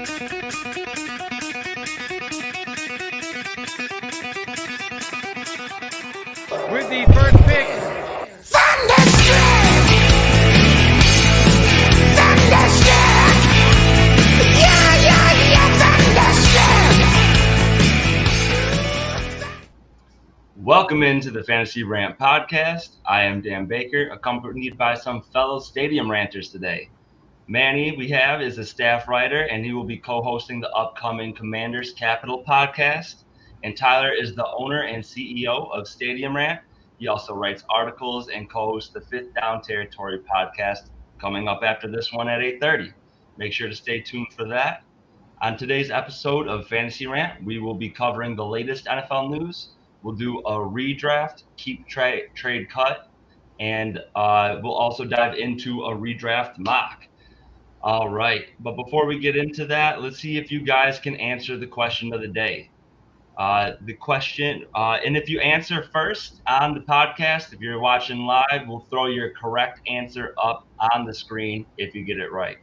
With the first pick, Welcome into the Fantasy Rant Podcast. I am Dan Baker, accompanied by some fellow stadium ranters today. Manny, we have, is a staff writer, and he will be co-hosting the upcoming Commanders Capital podcast. And Tyler is the owner and CEO of Stadium Rant. He also writes articles and co-hosts the Fifth Down Territory podcast, coming up after this one at 8:30. Make sure to stay tuned for that. On today's episode of Fantasy Rant, we will be covering the latest NFL news. We'll do a redraft, keep trade cut, and we'll also dive into a redraft mock. All right, but before we get into that, let's see if you guys can answer the question of the day. The question, and if you answer first on the podcast, if you're watching live, we'll throw your correct answer up on the screen if you get it right.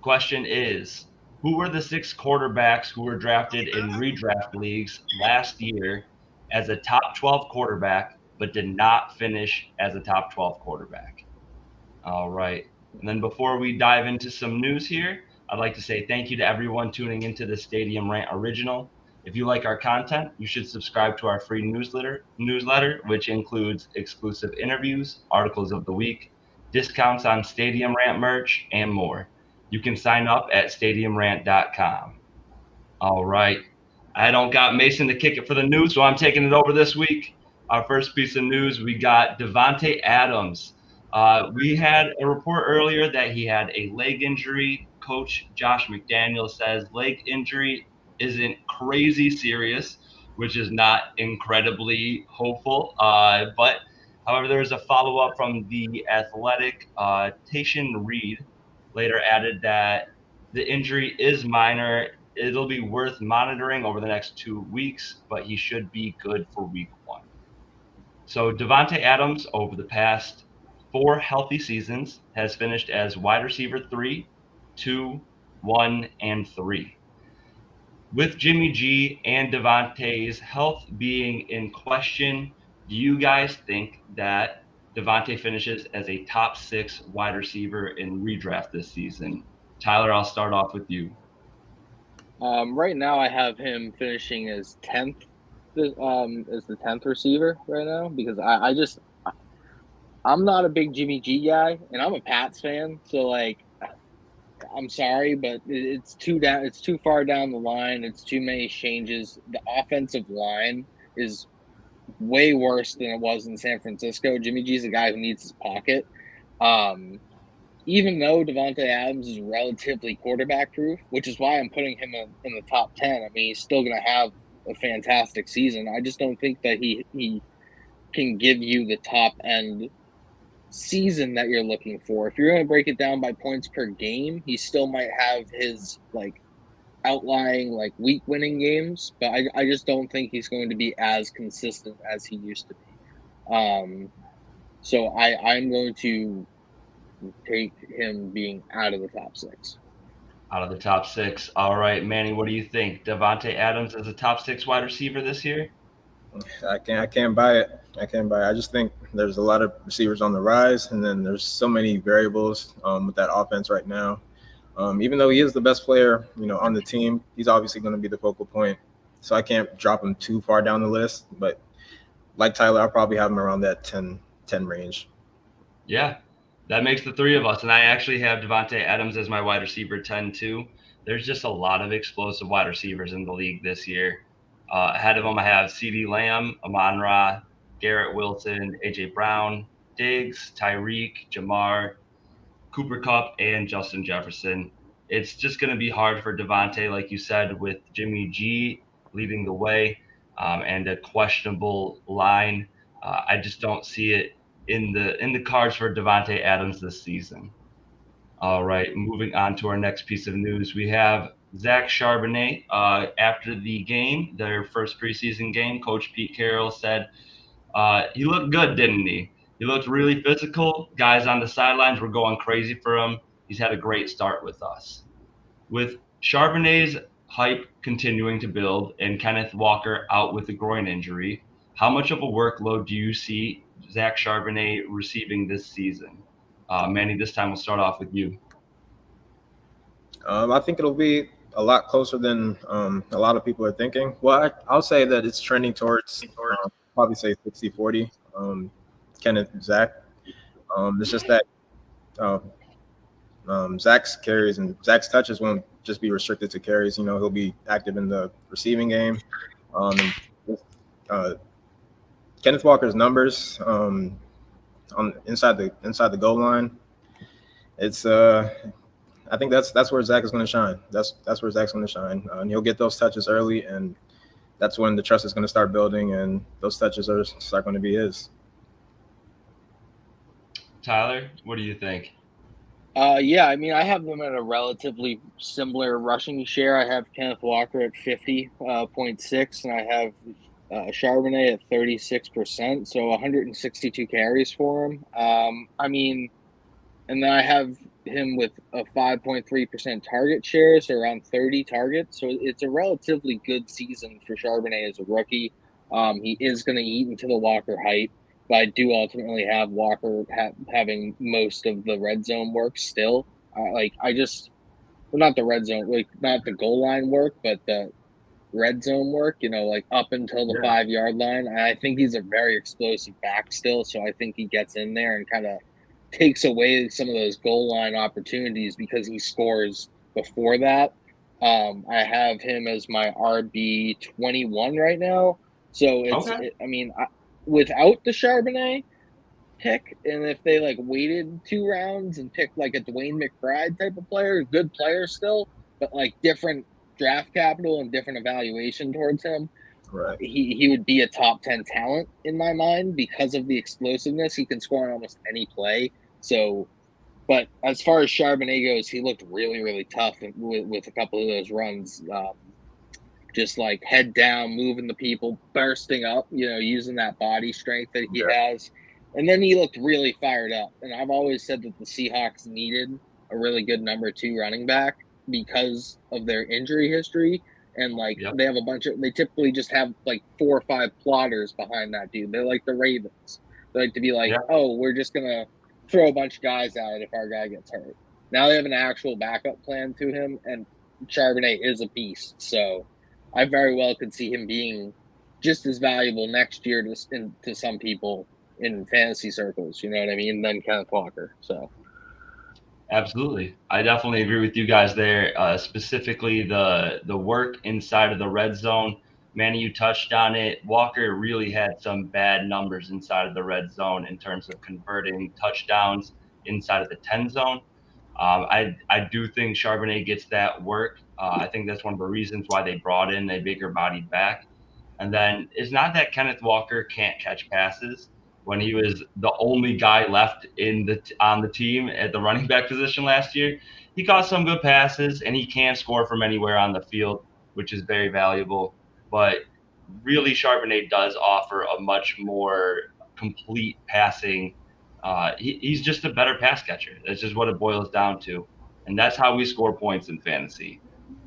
Question is, who were the 6 quarterbacks who were drafted in redraft leagues last year as a top 12 quarterback, but did not finish as a top 12 quarterback? All right. And then before we dive into some news here, I'd like to say thank you to everyone tuning into the Stadium Rant Original. If you like our content, you should subscribe to our free newsletter, which includes exclusive interviews, articles of the week, discounts on Stadium Rant merch, and more. You can sign up at stadiumrant.com. All right. I don't got Mason to kick it for the news, so I'm taking it over this week. Our first piece of news, we got Davante Adams. We had a report earlier that he had a leg injury. Coach Josh McDaniels says leg injury isn't crazy serious, which is not incredibly hopeful. But however, there was a follow-up from the Athletic. Tashan Reed later added that the injury is minor. It'll be worth monitoring over the next 2 weeks, but he should be good for week 1. So Davante Adams, over the past 4 healthy seasons, has finished as wide receiver 3, 2, 1, and 3. With Jimmy G and Davante's health being in question, do you guys think that Davante finishes as a top 6 wide receiver in redraft this season? Tyler, I'll start off with you. Right now, I have him finishing as 10th, as the 10th receiver right now, because I'm not a big Jimmy G guy, and I'm a Pats fan, so like, I'm sorry, but it's too far down the line. It's too many changes. The offensive line is way worse than it was in San Francisco. Jimmy G's a guy who needs his pocket. Even though Davante Adams is relatively quarterback-proof, which is why I'm putting him in the top 10. I mean, he's still going to have a fantastic season. I just don't think that he can give you the top-end season that you're looking for. If you're going to break it down by points per game, he still might have his, outlying, week-winning games, but I just don't think he's going to be as consistent as he used to be. So I'm going to take him being out of the top 6. Out of the top 6. All right, Manny, what do you think? Davante Adams as a top 6 wide receiver this year? I can't buy it. I just think there's a lot of receivers on the rise, and then there's so many variables with that offense right now. Even though he is the best player, on the team, he's obviously going to be the focal point. So I can't drop him too far down the list. But like Tyler, I'll probably have him around that 10 range. Yeah. That makes the 3 of us, and I actually have Davante Adams as my wide receiver 10 too. There's just a lot of explosive wide receivers in the league this year. Ahead of them, I have CeeDee Lamb, Amon-Ra, Garrett Wilson, A.J. Brown, Diggs, Tyreek, Jamar, Cooper Kupp, and Justin Jefferson. It's just going to be hard for Davante, like you said, with Jimmy G leading the way and a questionable line. I just don't see it in the cards for Davante Adams this season. All right, moving on to our next piece of news. We have Zach Charbonnet. After the game, their first preseason game, Coach Pete Carroll said he looked good, didn't he? He looked really physical. Guys on the sidelines were going crazy for him. He's had a great start with us. With Charbonnet's hype continuing to build and Kenneth Walker out with a groin injury. How much of a workload do you see Zach Charbonnet receiving this season? Manny, this time we'll start off with you. I think it'll be a lot closer than a lot of people are thinking. Well, I'll say that it's trending towards probably say 60-40, Kenneth, Zach. It's just that Zach's carries and Zach's touches won't just be restricted to carries. He'll be active in the receiving game. Kenneth Walker's numbers on inside the goal line. It's I think that's where Zach is going to shine. That's where Zach's going to shine. And he'll get those touches early, and that's when the trust is going to start building, and those touches are going to be his. Tyler, what do you think? Yeah, I mean, I have them at a relatively similar rushing share. I have Kenneth Walker at 50.6, and I have Charbonnet at 36%, so 162 carries for him. I mean, and then I have him with a 5.3% target share, so around 30 targets. So it's a relatively good season for Charbonnet as a rookie. He is going to eat into the Walker hype, but I do ultimately have Walker having most of the red zone work still. Not the red zone, not the goal line work, but the red zone work, up until the 5-yard line. And I think he's a very explosive back still, so I think he gets in there and kind of takes away some of those goal line opportunities because he scores before that. I have him as my RB 21 right now. So without the Charbonnet pick, and if they waited 2 rounds and picked a Dwayne McBride type of player, good player still, but different draft capital and different evaluation towards him, right? He would be a top 10 talent in my mind because of the explosiveness. He can score on almost any play. So, but as far as Charbonnet goes, he looked really, really tough with a couple of those runs. Just head down, moving the people, bursting up, using that body strength that he has. And then he looked really fired up. And I've always said that the Seahawks needed a really good number 2 running back because of their injury history. And they typically just have 4 or 5 plotters behind that dude. They're like the Ravens. They like to be we're just going to throw a bunch of guys at it if our guy gets hurt. Now they have an actual backup plan to him, and Charbonnet is a beast. So I very well could see him being just as valuable next year to some people in fantasy circles, you know what I mean, than Kenneth Walker. So Absolutely. I definitely agree with you guys there, specifically the work inside of the red zone. Manny, you touched on it. Walker really had some bad numbers inside of the red zone in terms of converting touchdowns inside of the 10 zone. I do think Charbonnet gets that work. I think that's one of the reasons why they brought in a bigger bodied back. And then it's not that Kenneth Walker can't catch passes. When he was the only guy left on the team at the running back position last year, he caught some good passes, and he can score from anywhere on the field, which is very valuable. But really, Charbonnet does offer a much more complete passing. He's just a better pass catcher. That's just what it boils down to. And that's how we score points in fantasy.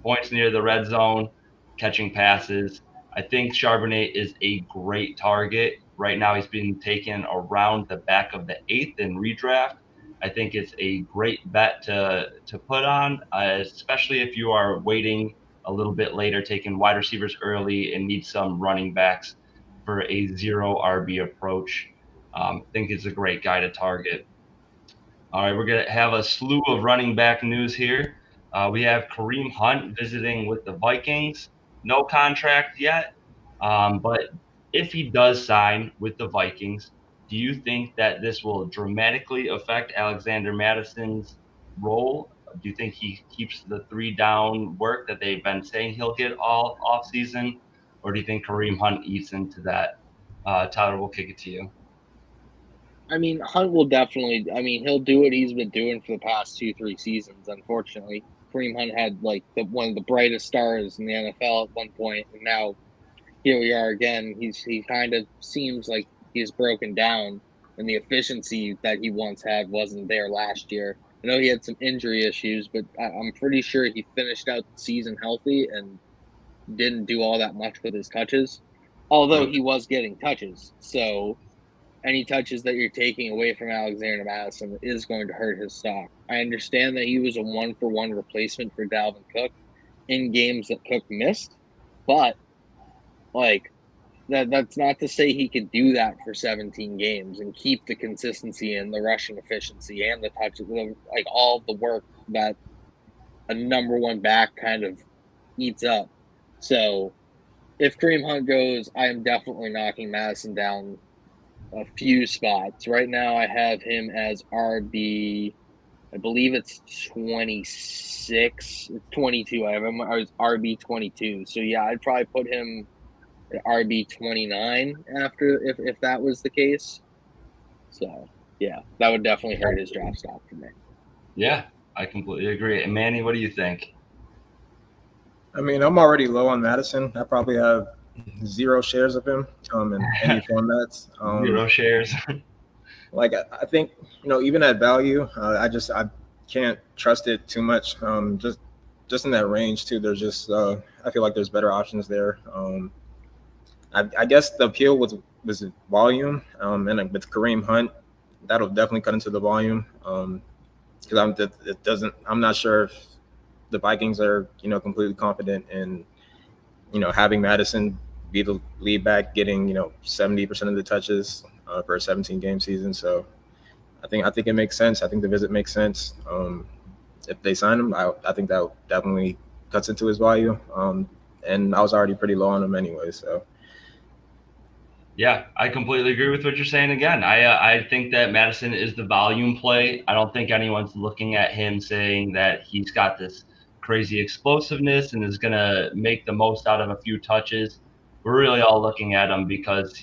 Points near the red zone, catching passes. I think Charbonnet is a great target. Right now, he's being taken around the back of the 8th in redraft. I think it's a great bet to put on, especially if you are waiting a little bit later, taking wide receivers early and need some running backs for a 0 RB approach. I think it's a great guy to target. All right, we're going to have a slew of running back news here. We have Kareem Hunt visiting with the Vikings. No contract yet, but if he does sign with the Vikings, do you think that this will dramatically affect Alexander Madison's role? Do you think he keeps the 3-down work that they've been saying he'll get all offseason? Or do you think Kareem Hunt eats into that? Tyler, we'll kick it to you. I mean, Hunt will definitely. I mean, he'll do what he's been doing for the past 2-3 seasons. Unfortunately, Kareem Hunt had one of the brightest stars in the NFL at one point, and now here we are again. He kind of seems like he's broken down, and the efficiency that he once had wasn't there last year. I know he had some injury issues, but I'm pretty sure he finished out the season healthy and didn't do all that much with his touches, although he was getting touches. So any touches that you're taking away from Alexander Madison is going to hurt his stock. I understand that he was a 1-for-1 replacement for Dalvin Cook in games that Cook missed, but like that's not to say he could do that for 17 games and keep the consistency and the rushing efficiency and the touches, like all of the work that a number one back kind of eats up. So if Kareem Hunt goes, I am definitely knocking Madison down a few spots. Right now, I have him as RB. I believe it's 26. It's 22. I have him as RB 22. So yeah, I'd probably put him at RB 29 after if that was the case. So yeah, that would definitely hurt his draft stock for me. Yeah, I completely agree. And Manny, what do you think? I mean, I'm already low on Madison. I probably have 0 shares of him in any formats. 0 shares. Like I think, even at value, I can't trust it too much. Just in that range too. There's just I feel like there's better options there. I guess the appeal was volume, and with Kareem Hunt, that'll definitely cut into the volume. Because I'm not sure if the Vikings are completely confident in having Madison be the lead back, getting 70% of the touches for a 17-game season. So I think it makes sense. I think the visit makes sense. If they sign him, I think that definitely cuts into his value. And I was already pretty low on him anyway. So yeah, I completely agree with what you're saying. Again, I think that Madison is the volume play. I don't think anyone's looking at him saying that he's got this crazy explosiveness and is going to make the most out of a few touches. We're really all looking at him because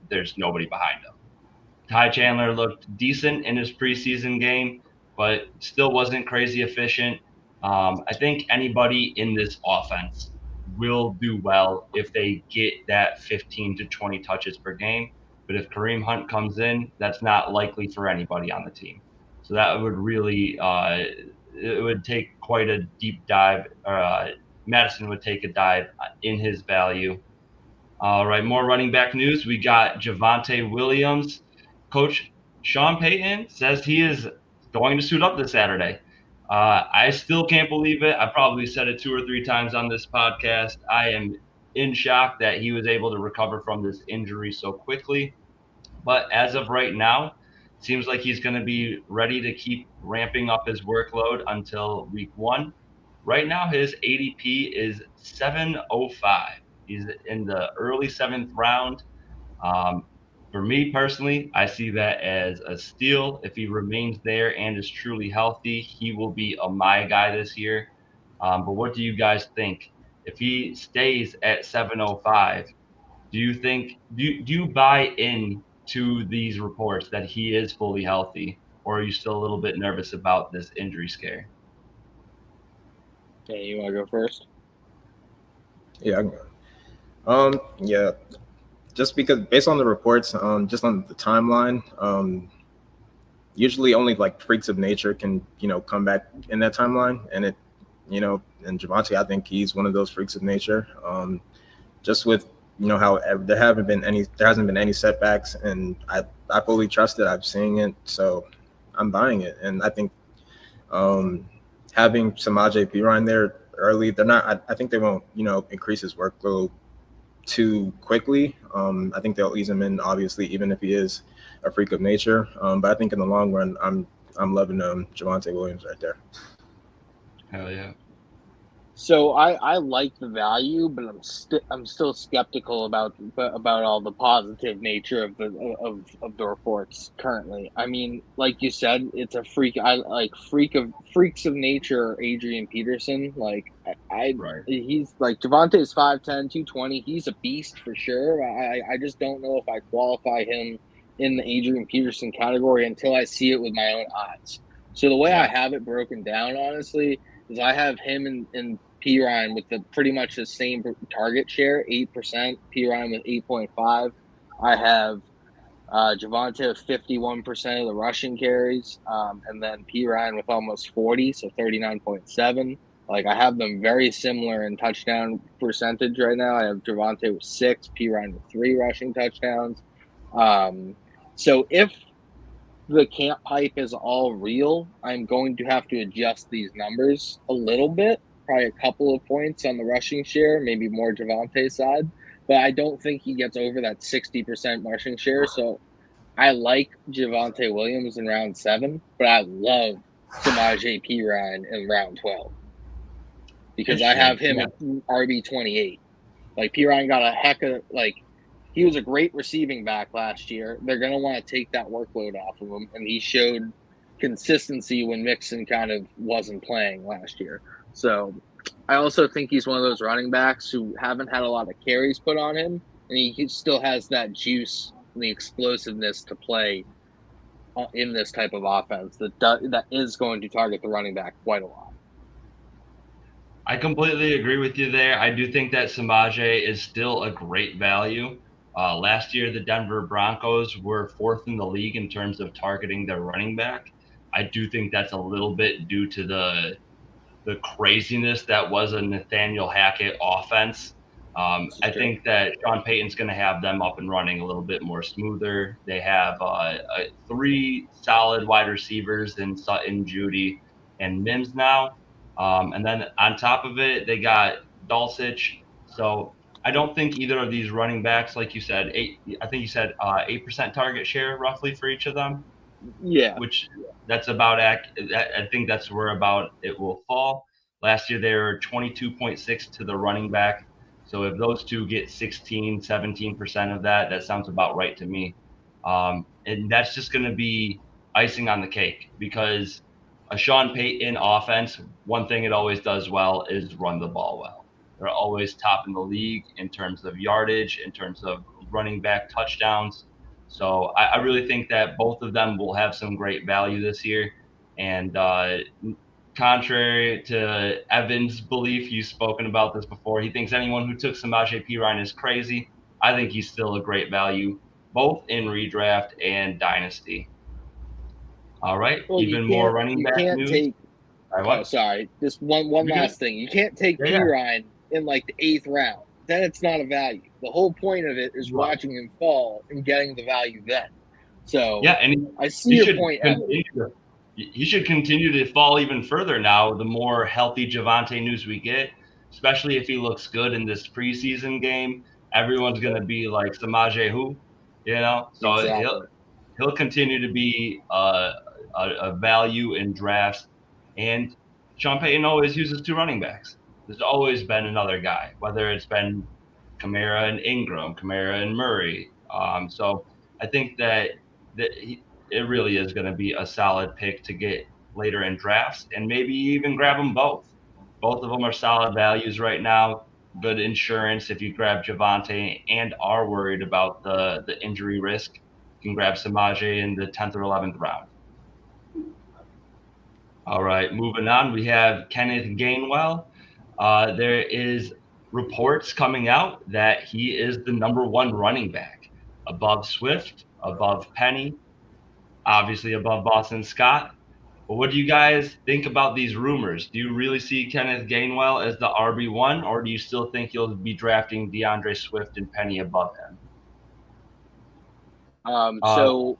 there's nobody behind him. Ty Chandler looked decent in his preseason game, but still wasn't crazy efficient. I think anybody in this offense will do well if they get that 15 to 20 touches per game. But if Kareem Hunt comes in, that's not likely for anybody on the team. So that would really it would take quite a deep dive. Madison would take a dive in his value. All right, more running back news. We got Javonte Williams. Coach Sean Payton says he is going to suit up this Saturday. I still can't believe it. I probably said it 2 or 3 times on this podcast. I am in shock that he was able to recover from this injury so quickly. But as of right now, seems like he's going to be ready to keep ramping up his workload until week 1. Right now, his ADP is 705. He's in the early 7th round. For me personally, I see that as a steal. If he remains there and is truly healthy, he will be my guy this year. But what do you guys think? If he stays at 705, do you buy in to these reports that he is fully healthy, or are you still a little bit nervous about this injury scare? Okay, you want to go first? yeah, I can go. Yeah. Just because based on the reports, just on the timeline, usually only like freaks of nature can, come back in that timeline. And and Javonte, I think he's one of those freaks of nature. Just with, how there hasn't been any setbacks, and I fully trust it. I'm seeing it. So I'm buying it. And I think having Samaje Perine there early, I think they won't, increase his workload too quickly. I think they'll ease him in, obviously, even if he is a freak of nature. But I think in the long run, I'm loving Javonte Williams right there. Hell yeah. So I like the value, but I'm still skeptical about all the positive nature of the reports currently. I mean, like you said, it's a freak. I like freaks of nature. Adrian Peterson, like Right. he's like Javonte's 5'10", 220. He's a beast for sure. I just don't know if I qualify him in the Adrian Peterson category until I see it with my own eyes. So the way I have it broken down, honestly, is I have him and Perine with pretty much the same target share, 8%. Perine with 8.5. I have Javonte with 51% of the rushing carries, and then P. Ryan with almost 40, so 39.7. Like, I have them very similar in touchdown percentage right now. I have Javonte with 6, P. Ryan with 3 rushing touchdowns. So if the camp hype is all real, I'm going to have to adjust these numbers a little bit, probably a couple of points on the rushing share, maybe more Javonte's side. But I don't think he gets over that 60% rushing share. So I like Javonte Williams in round 7, but I love Samaje P. Ryan in round 12 because I have him at RB 28. Like, P. Ryan got a heck of, like, he was a great receiving back last year. They're going to want to take that workload off of him, and he showed consistency when Mixon kind of wasn't playing last year. So I also think he's one of those running backs who haven't had a lot of carries put on him, and he still has that juice and the explosiveness to play in this type of offense that is going to target the running back quite a lot. I completely agree with you there. I do think that Samaje is still a great value. Last year, the Denver Broncos were 4th in the league in terms of targeting their running back. I do think that's a little bit due to the craziness that was a Nathaniel Hackett offense. I think that Sean Payton's going to have them up and running a little bit more smoother. They have 3 solid wide receivers in Sutton, Judy, and Mims now. And then on top of it, they got Dulcich. So I don't think either of these running backs, like you said, 8% target share roughly for each of them. Yeah. Which that's about I think that's where about it will fall. Last year they were 22.6 to the running back. So if those two get 16, 17% of that, that sounds about right to me. And that's just going to be icing on the cake because a Sean Payton offense, one thing it always does well is run the ball well. They're always top in the league in terms of yardage, in terms of running back touchdowns. So I really think that both of them will have some great value this year. And contrary to Evan's belief, you've spoken about this before, he thinks anyone who took Samaje P. Ryan is crazy. I think he's still a great value, both in redraft and dynasty. All right, well, even more running back news. Sorry, just one last thing. You can't take P. Ryan in like the 8th round. Then it's not a value. The whole point of it is watching him fall and getting the value then. So yeah, and I see your point. He should continue to fall even further now. The more healthy Javonte news we get, especially if he looks good in this preseason game, everyone's going to be like Samaje who, you know. So exactly. he'll continue to be a value in drafts. And Sean Payton always uses 2 running backs. There's always been another guy, whether it's been Kamara and Ingram, Kamara and Murray. So I think that it really is going to be a solid pick to get later in drafts and maybe even grab them both. Both of them are solid values right now. Good insurance if you grab Javonte and are worried about the injury risk. You can grab Samaje in the 10th or 11th round. All right, moving on, we have Kenneth Gainwell. There is reports coming out that he is the number 1 running back, above Swift, above Penny, obviously above Boston Scott. But what do you guys think about these rumors? Do you really see Kenneth Gainwell as the RB1, or do you still think you'll be drafting DeAndre Swift and Penny above him? So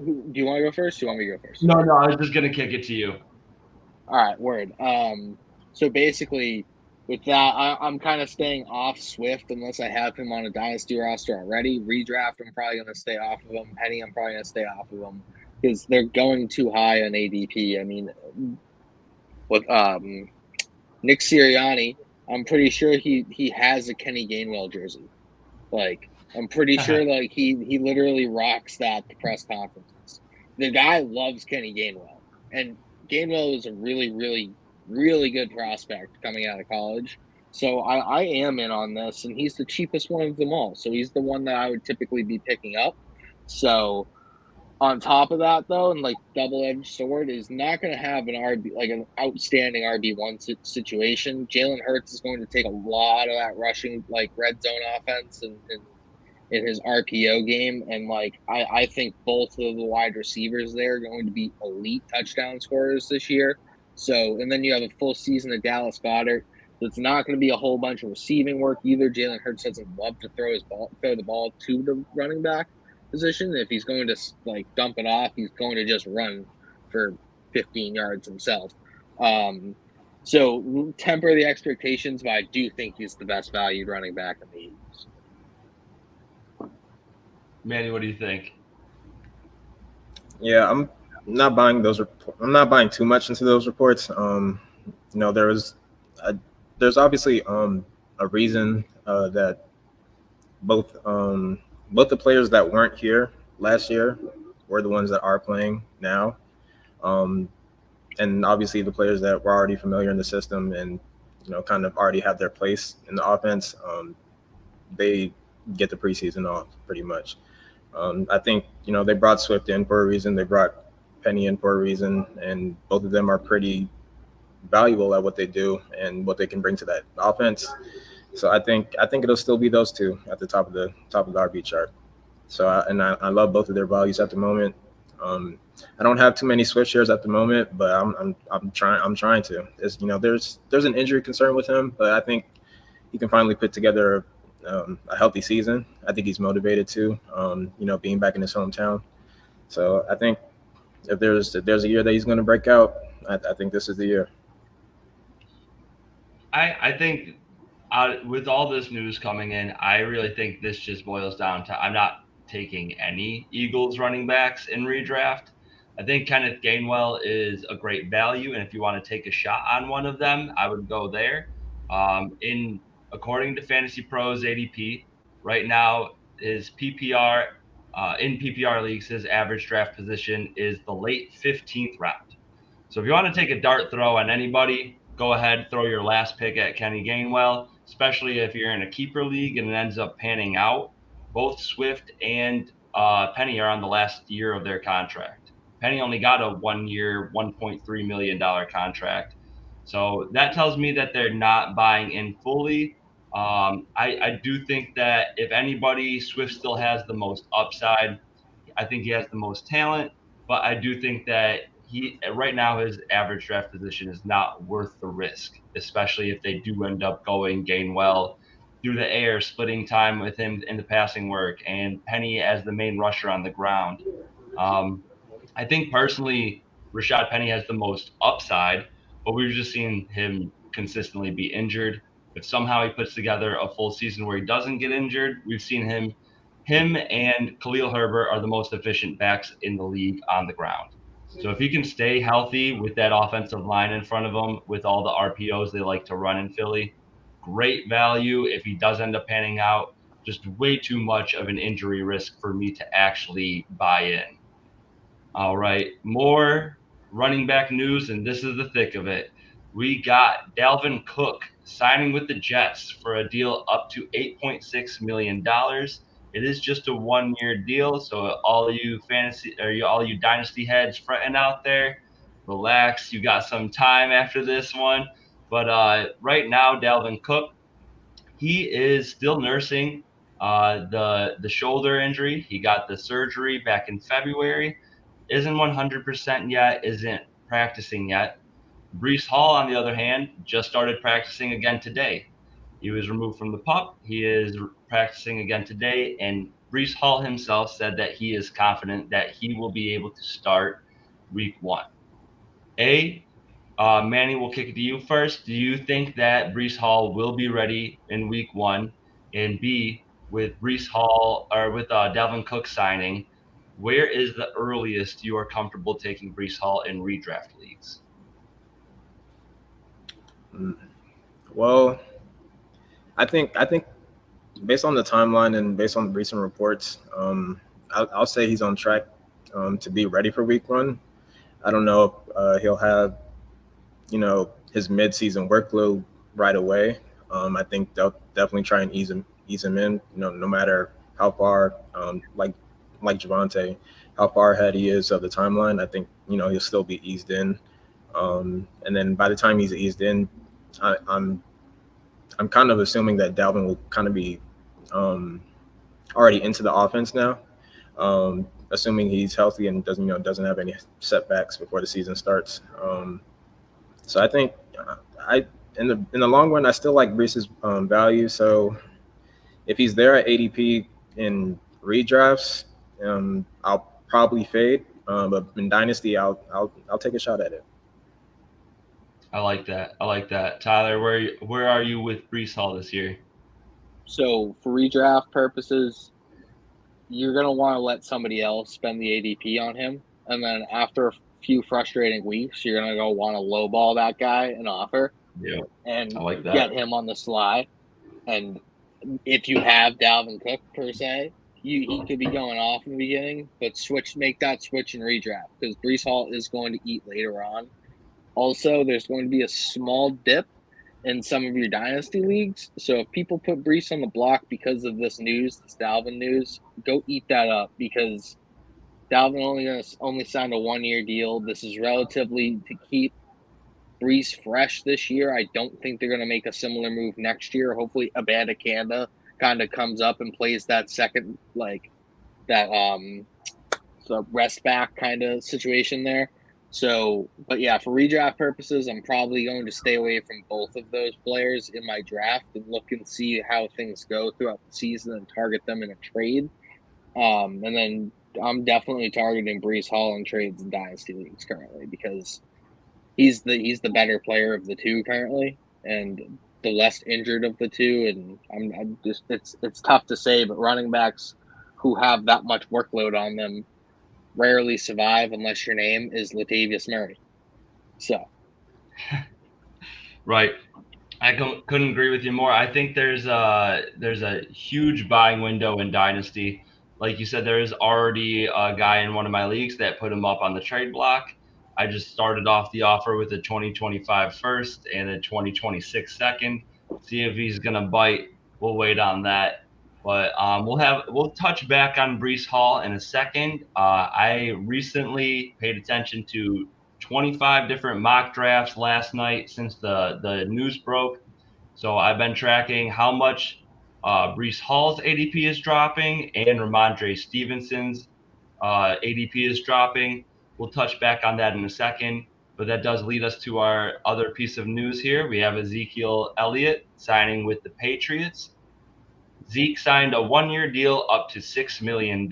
do you want to go first? Do you want me to go first? No, I was just going to kick it to you. All right, word. So basically, with that, I'm kind of staying off Swift unless I have him on a dynasty roster already. Redraft, I'm probably going to stay off of him. Penny, I'm probably going to stay off of him because they're going too high on ADP. I mean, with Nick Sirianni, I'm pretty sure he has a Kenny Gainwell jersey. Like, I'm pretty sure like he literally rocks that at the press conferences. The guy loves Kenny Gainwell, and Gainwell is a really, really, really good prospect coming out of college. So I am in on this, and he's the cheapest one of them all. So he's the one that I would typically be picking up. So on top of that, though, and like double-edged sword, is not going to have an outstanding RB1 situation. Jalen Hurts is going to take a lot of that rushing, like red zone offense, and in his RPO game. And like, I think both of the wide receivers there are going to be elite touchdown scorers this year. So, and then you have a full season of Dallas Goedert. So it's not going to be a whole bunch of receiving work either. Jalen Hurts doesn't love to throw the ball to the running back position. If he's going to like dump it off, he's going to just run for 15 yards himself. So temper the expectations, but I do think he's the best valued running back in the Eagles. Manny, what do you think? Yeah, I'm not buying those. I'm not buying too much into those reports. There's obviously a reason that both the players that weren't here last year were the ones that are playing now, and obviously the players that were already familiar in the system and kind of already have their place in the offense, they get the preseason off pretty much. I think they brought Swift in for a reason. They brought Penny in for a reason, and both of them are pretty valuable at what they do and what they can bring to that offense. So I think it'll still be those two at the top of the RB chart. So I love both of their values at the moment. I don't have too many Swift shares at the moment, but I'm trying to. There's an injury concern with him, but I think he can finally put together a healthy season. I think he's motivated too. Being back in his hometown. So I think if there's a year that he's going to break out, I think this is the year. I think with all this news coming in, I really think this just boils down to I'm not taking any Eagles running backs in redraft. I think Kenneth Gainwell is a great value, and if you want to take a shot on one of them, I would go there. According to Fantasy Pros ADP, right now his PPR in PPR leagues, his average draft position is the late 15th round. So if you want to take a dart throw on anybody, go ahead, throw your last pick at Kenny Gainwell, especially if you're in a keeper league and it ends up panning out. Both Swift and Penny are on the last year of their contract. Penny only got a 1 year, $1.3 million contract. So that tells me that they're not buying in fully. I do think that if anybody, Swift still has the most upside. I think he has the most talent, but I do think that right now his average draft position is not worth the risk, especially if they do end up going Gainwell through the air, splitting time with him in the passing work, and Penny as the main rusher on the ground. I think personally, Rashad Penny has the most upside, but we've just seen him consistently be injured. If somehow he puts together a full season where he doesn't get injured, we've seen him and Khalil Herbert are the most efficient backs in the league on the ground. So if he can stay healthy with that offensive line in front of him, with all the RPOs they like to run in Philly, great value. If he does end up panning out, just way too much of an injury risk for me to actually buy in. All right, more running back news, and this is the thick of it. We got Dalvin Cook signing with the Jets for a deal up to $8.6 million. It is just a 1-year deal, so all you dynasty heads fretting out there, relax. You got some time after this one. But right now, Dalvin Cook, he is still nursing the shoulder injury. He got the surgery back in February. Isn't 100% yet, isn't practicing yet. Breece Hall, on the other hand, just started practicing again today. He was removed from the PUP. He is practicing again today, and Breece Hall himself said that he is confident that he will be able to start week 1. Manny, we'll kick it to you first. Do you think that Breece Hall will be ready in week 1? And B, with Breece Hall or with Dalvin Cook signing, where is the earliest you are comfortable taking Breece Hall in redraft leagues? Well, I think based on the timeline and based on the recent reports, I'll say he's on track to be ready for week 1. I don't know if he'll have his mid-season workload right away. I think they'll definitely try and ease him in, no matter how far, like Javonte, how far ahead he is of the timeline. I think he'll still be eased in, and then by the time he's eased in, I'm kind of assuming that Dalvin will kind of be already into the offense now. Assuming he's healthy and doesn't have any setbacks before the season starts. So I think in the long run, I still like Breece's value. So if he's there at ADP in redrafts, I'll probably fade. But in Dynasty, I'll take a shot at it. I like that. Tyler, where are you with Breece Hall this year? So for redraft purposes, you're going to want to let somebody else spend the ADP on him. And then after a few frustrating weeks, you're going to go want to lowball that guy and offer. Yeah, and I like that. Get him on the sly. And if you have Dalvin Cook per se, he could be going off in the beginning, but make that switch and redraft because Breece Hall is going to eat later on. Also, there's going to be a small dip in some of your dynasty leagues. So if people put Breece on the block because of this Dalvin news, go eat that up because Dalvin only signed a 1-year deal. This is relatively to keep Breece fresh this year. I don't think they're going to make a similar move next year. Hopefully, Abandakanda kind of comes up and plays that second, the rest back kind of situation there. So, but yeah, for redraft purposes, I'm probably going to stay away from both of those players in my draft and look and see how things go throughout the season and target them in a trade. And then I'm definitely targeting Breece Hall in trades and dynasty leagues currently because he's the better player of the two currently and the less injured of the two. And I'm just it's tough to say, but running backs who have that much workload on them rarely survive unless your name is Latavius Murray. So, right. I couldn't agree with you more. I think there's a huge buying window in Dynasty. Like you said, there is already a guy in one of my leagues that put him up on the trade block. I just started off the offer with a 2025 first and a 2026 second. See if he's gonna bite. We'll wait on that. But we'll touch back on Breece Hall in a second. I recently paid attention to 25 different mock drafts last night since the news broke. So I've been tracking how much Breece Hall's ADP is dropping and Rhamondre Stevenson's ADP is dropping. We'll touch back on that in a second. But that does lead us to our other piece of news here. We have Ezekiel Elliott signing with the Patriots. Zeke signed a 1-year deal up to $6 million.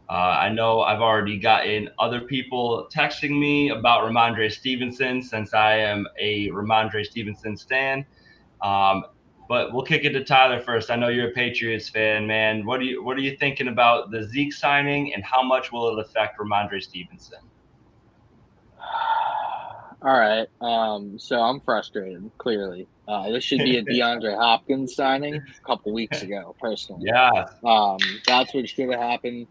I know I've already gotten other people texting me about Rhamondre Stevenson since I am a Rhamondre Stevenson stan. But we'll kick it to Tyler first. I know you're a Patriots fan, man. What are you thinking about the Zeke signing and how much will it affect Rhamondre Stevenson? All right. So I'm frustrated, clearly. This should be a DeAndre Hopkins signing a couple weeks ago, personally. Yeah. That's what should have happened.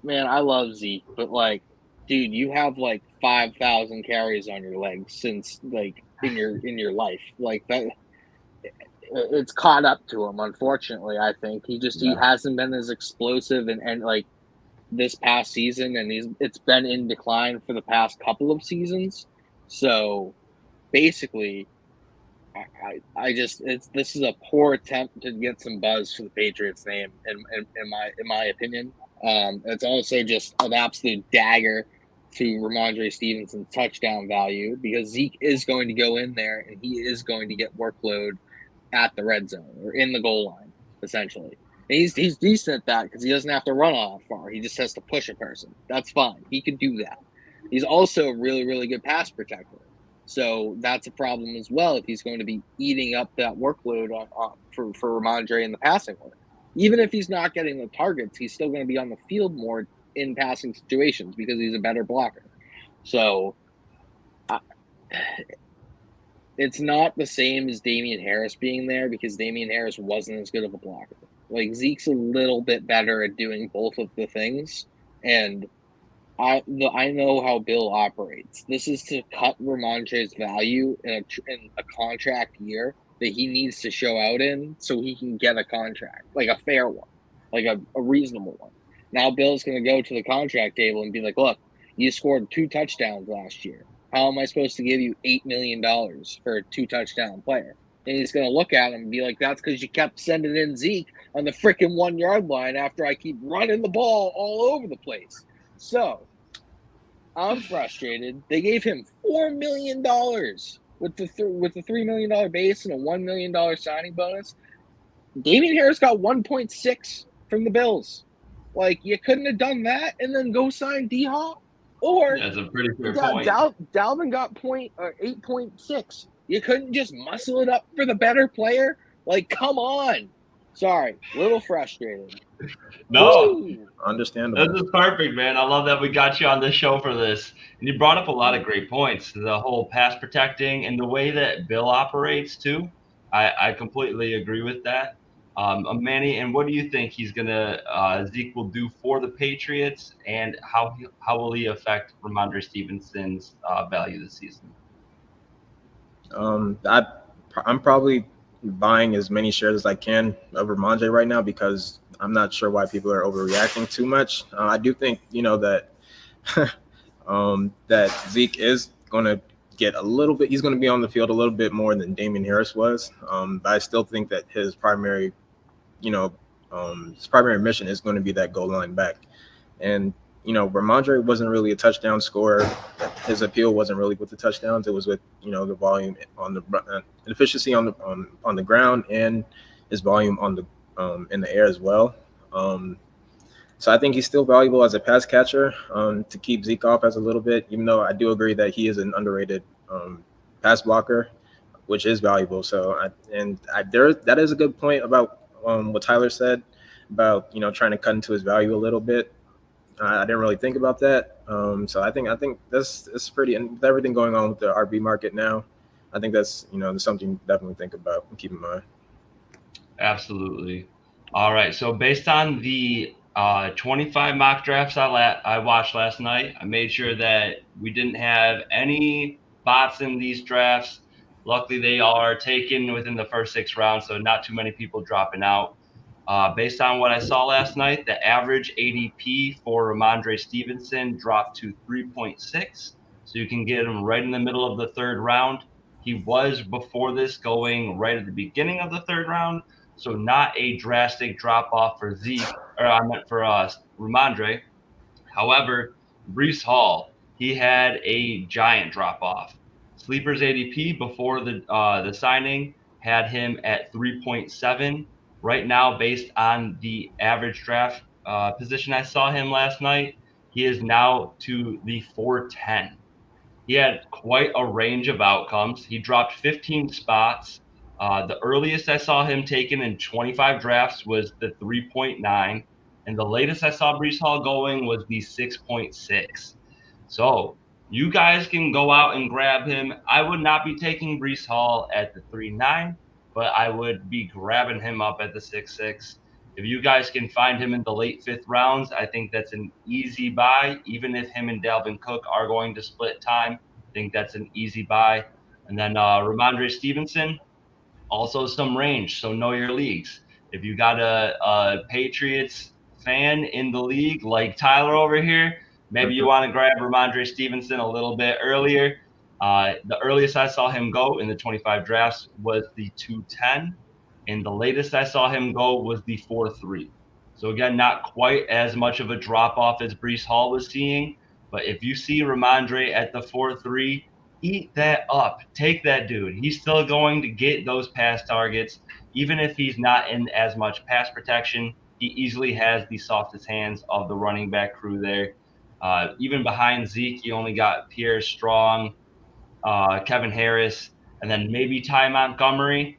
Man, I love Zeke, but dude, you have 5,000 carries on your legs since in your life. That it's caught up to him, unfortunately. I think he hasn't been as explosive and this past season, and it's been in decline for the past couple of seasons. So basically, this is a poor attempt to get some buzz for the Patriots name in my opinion. It's also just an absolute dagger to Rhamondre Stevenson's touchdown value because Zeke is going to go in there and he is going to get workload at the red zone or in the goal line, essentially. And he's decent at that because he doesn't have to run all that far. He just has to push a person. That's fine. He can do that. He's also a really, really good pass protector. So that's a problem as well if he's going to be eating up that workload for Rhamondre in the passing work. Even if he's not getting the targets, he's still going to be on the field more in passing situations because he's a better blocker. So it's not the same as Damian Harris being there because Damian Harris wasn't as good of a blocker. Zeke's a little bit better at doing both of the things, and I know how Bill operates. This is to cut Rhamondre's value in a contract year that he needs to show out in so he can get a contract, a fair one, a reasonable one. Now Bill's going to go to the contract table and be like, look, you scored 2 touchdowns last year. How am I supposed to give you $8 million for a 2-touchdown player? And he's going to look at him and be like, that's because you kept sending in Zeke on the freaking 1 yard line after I keep running the ball all over the place. So I'm frustrated. They gave him $4 million with the $3 million base and a $1 million signing bonus. Damian Harris got 1.6 from the Bills. Like, you couldn't have done that and then go sign D-Hop? Or That's a pretty fair point. Dalvin got 8.6. You couldn't just muscle it up for the better player? Like, come on. Sorry, a little frustrated. No, Woo! Understandable. this is perfect, man. I love that we got you on this show for this. And you brought up a lot of great points. The whole pass protecting and the way that Bill operates too. I completely agree with that. Manny, and what do you think Zeke will do for the Patriots, and how will he affect Rhamondre Stevenson's value this season? I'm probably buying as many shares as I can of Rhamondre right now because I'm not sure why people are overreacting too much. I do think, that that Zeke is going to get a little bit. He's going to be on the field a little bit more than Damian Harris was. But I still think that his primary mission is going to be that goal line back. And Rhamondre wasn't really a touchdown scorer. His appeal wasn't really with the touchdowns. It was with the volume on the efficiency on the ground and his volume on the in the air as well. So I think he's still valuable as a pass catcher to keep Zeke off as a little bit, even though I do agree that he is an underrated pass blocker, which is valuable. So that is a good point about what Tyler said about trying to cut into his value a little bit. I didn't really think about that. So I think that's pretty, and with everything going on with the RB market now, I think that's something to definitely think about and keep in mind. Absolutely. All right. So based on the 25 mock drafts I watched last night, I made sure that we didn't have any bots in these drafts. Luckily, they are taken within the first 6 rounds, so not too many people dropping out. Based on what I saw last night, the average ADP for Rhamondre Stevenson dropped to 3.6, so you can get him right in the middle of the 3rd round. He was, before this, going right at the beginning of the 3rd round, so not a drastic drop-off for Rhamondre. However, Breece Hall, he had a giant drop-off. Sleeper's ADP before the signing had him at 3.7. Right now, based on the average draft position I saw him last night, he is now to the 410. He had quite a range of outcomes. He dropped 15 spots. The earliest I saw him taken in 25 drafts was the 3.9, and the latest I saw Breece Hall going was the 6.6. So you guys can go out and grab him. I would not be taking Breece Hall at the 3.9. but I would be grabbing him up at the 6.6. If you guys can find him in the late 5th rounds, I think that's an easy buy. Even if him and Dalvin Cook are going to split time, I think that's an easy buy. And then Rhamondre Stevenson, also some range, so know your leagues. If you got a Patriots fan in the league like Tyler over here, maybe you want to grab Rhamondre Stevenson a little bit earlier. The earliest I saw him go in the 25 drafts was the 2.10, and the latest I saw him go was the 4.3. So again, not quite as much of a drop-off as Breece Hall was seeing, but if you see Rhamondre at the 4.3, eat that up. Take that dude. He's still going to get those pass targets, even if he's not in as much pass protection. He easily has the softest hands of the running back crew there. Even behind Zeke, you only got Pierre Strong, Kevin Harris, and then maybe Ty Montgomery.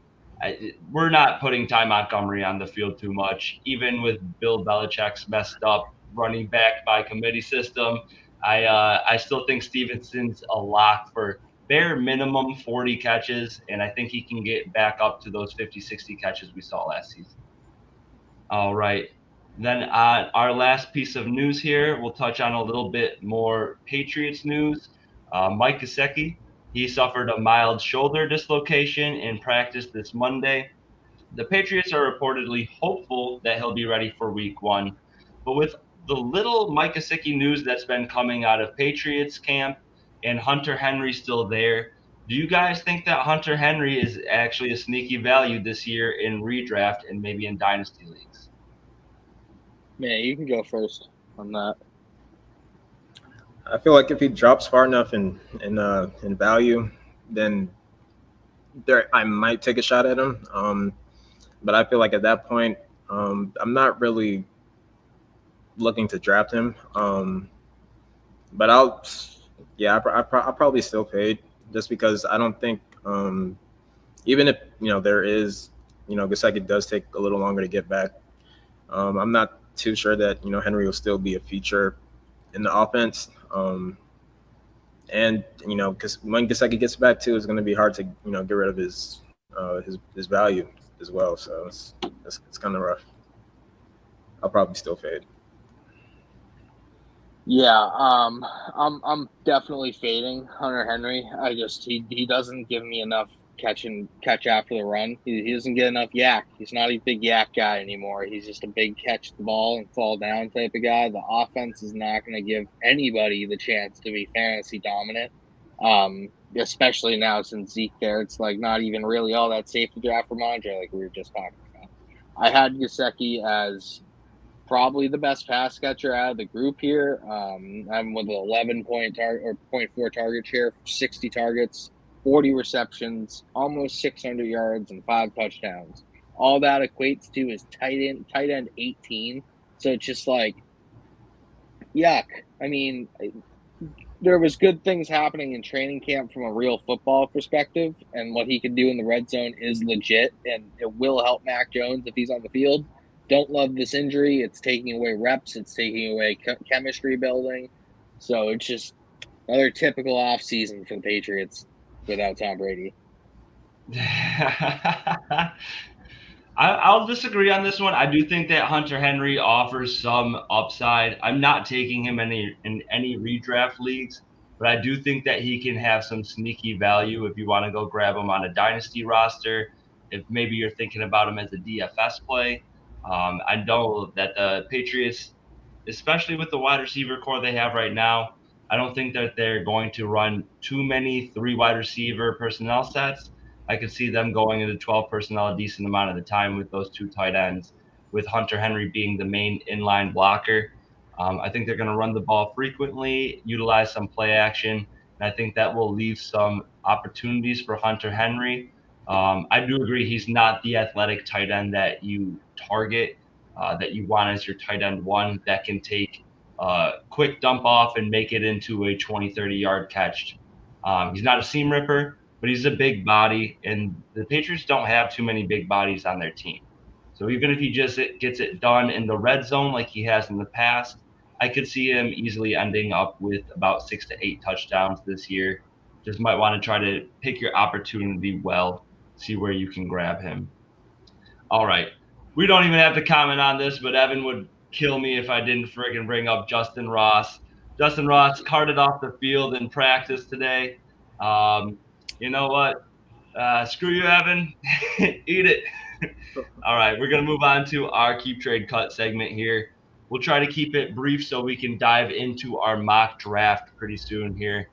We're not putting Ty Montgomery on the field too much, even with Bill Belichick's messed up running back by committee system. I still think Stevenson's a lock for bare minimum 40 catches, and I think he can get back up to those 50, 60 catches we saw last season. All right. Then our last piece of news here, we'll touch on a little bit more Patriots news. Mike Gesicki, he suffered a mild shoulder dislocation in practice this Monday. The Patriots are reportedly hopeful that he'll be ready for week 1. But with the little Mike Gesicki news that's been coming out of Patriots camp and Hunter Henry still there, Do you guys think that Hunter Henry is actually a sneaky value this year in redraft and maybe in dynasty leagues? Man, you can go first on that. I feel like if he drops far enough in value, then I might take a shot at him. But I feel like at that point, I'm not really looking to draft him. But I'll probably still paid just because I don't think even if there is Gesicki does take a little longer to get back. I'm not too sure that Henry will still be a feature in the offense. And because when Gesicki gets back too, it's going to be hard to get rid of his value as well. So it's kind of rough. I'll probably still fade. Yeah, I'm definitely fading Hunter Henry. He doesn't give me enough catch after the run. He doesn't get enough yak. He's not a big yak guy anymore. He's just a big catch the ball and fall down type of guy. The offense is not going to give anybody the chance to be fantasy dominant. Especially now since Zeke there, it's like not even really all that safe to draft Rhamondre, like we were just talking about. I had Gesicki as probably the best pass catcher out of the group here. I'm with an 0.4 target share, 60 targets, 40 receptions, almost 600 yards, and 5 touchdowns. All that equates to is tight end 18. So it's just like, yuck. I mean, there was good things happening in training camp from a real football perspective, and what he can do in the red zone is legit, and it will help Mac Jones if he's on the field. Don't love this injury. It's taking away reps. It's taking away chemistry building. So it's just another typical offseason for the Patriots without Tom Brady. I'll disagree on this one. I do think that Hunter Henry offers some upside. I'm not taking him in any redraft leagues, but I do think that he can have some sneaky value if you want to go grab him on a dynasty roster. If maybe you're thinking about him as a DFS play. I know that the Patriots, especially with the wide receiver core they have right now, I don't think that they're going to run too many 3 wide receiver personnel sets. I could see them going into 12 personnel a decent amount of the time with those 2 tight ends, with Hunter Henry being the main inline blocker. I think they're going to run the ball frequently, utilize some play action, and I think that will leave some opportunities for Hunter Henry. I do agree he's not the athletic tight end that you target, that you want as your tight end 1 that can take a quick dump off and make it into a 20, 30-yard catch. He's not a seam ripper, but he's a big body, and the Patriots don't have too many big bodies on their team. So even if he just gets it done in the red zone like he has in the past, I could see him easily ending up with about 6 to 8 touchdowns this year. Just might want to try to pick your opportunity well, see where you can grab him. All right. We don't even have to comment on this, but Evan would kill me if I didn't friggin' bring up Justin Ross. Justin Ross carted off the field in practice today. You know what? Screw you, Evan. Eat it. All right, we're going to move on to our Keep Trade Cut segment here. We'll try to keep it brief so we can dive into our mock draft pretty soon here.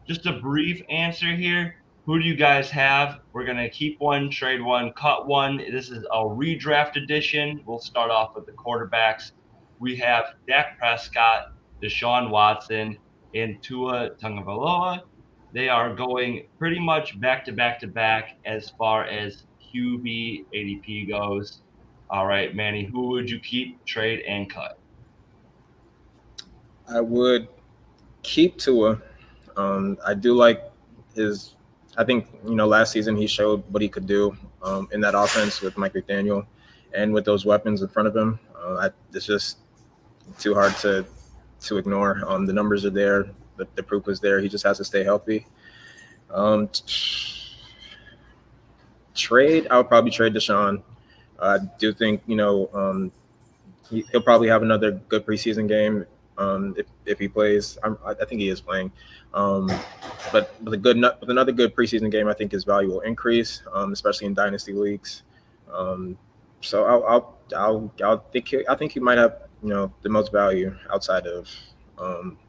Just a brief answer here. Who do you guys have? We're going to keep one, trade one, cut one. This is a redraft edition. We'll start off with the quarterbacks. We have Dak Prescott, Deshaun Watson, and Tua Tagovailoa. They are going pretty much back-to-back as far as QB ADP goes. All right, Manny, who would you keep, trade, and cut? I would keep Tua. I do like his – I think, last season he showed what he could do in that offense with Mike McDaniel and with those weapons in front of him. It's just too hard to ignore. The numbers are there. The proof is there. He just has to stay healthy. Trade, I would probably trade Deshaun. I do think, he'll probably have another good preseason game if he plays. I think he is playing. But with another good preseason game, I think his value will increase, especially in dynasty leagues. So I think he might have the most value outside of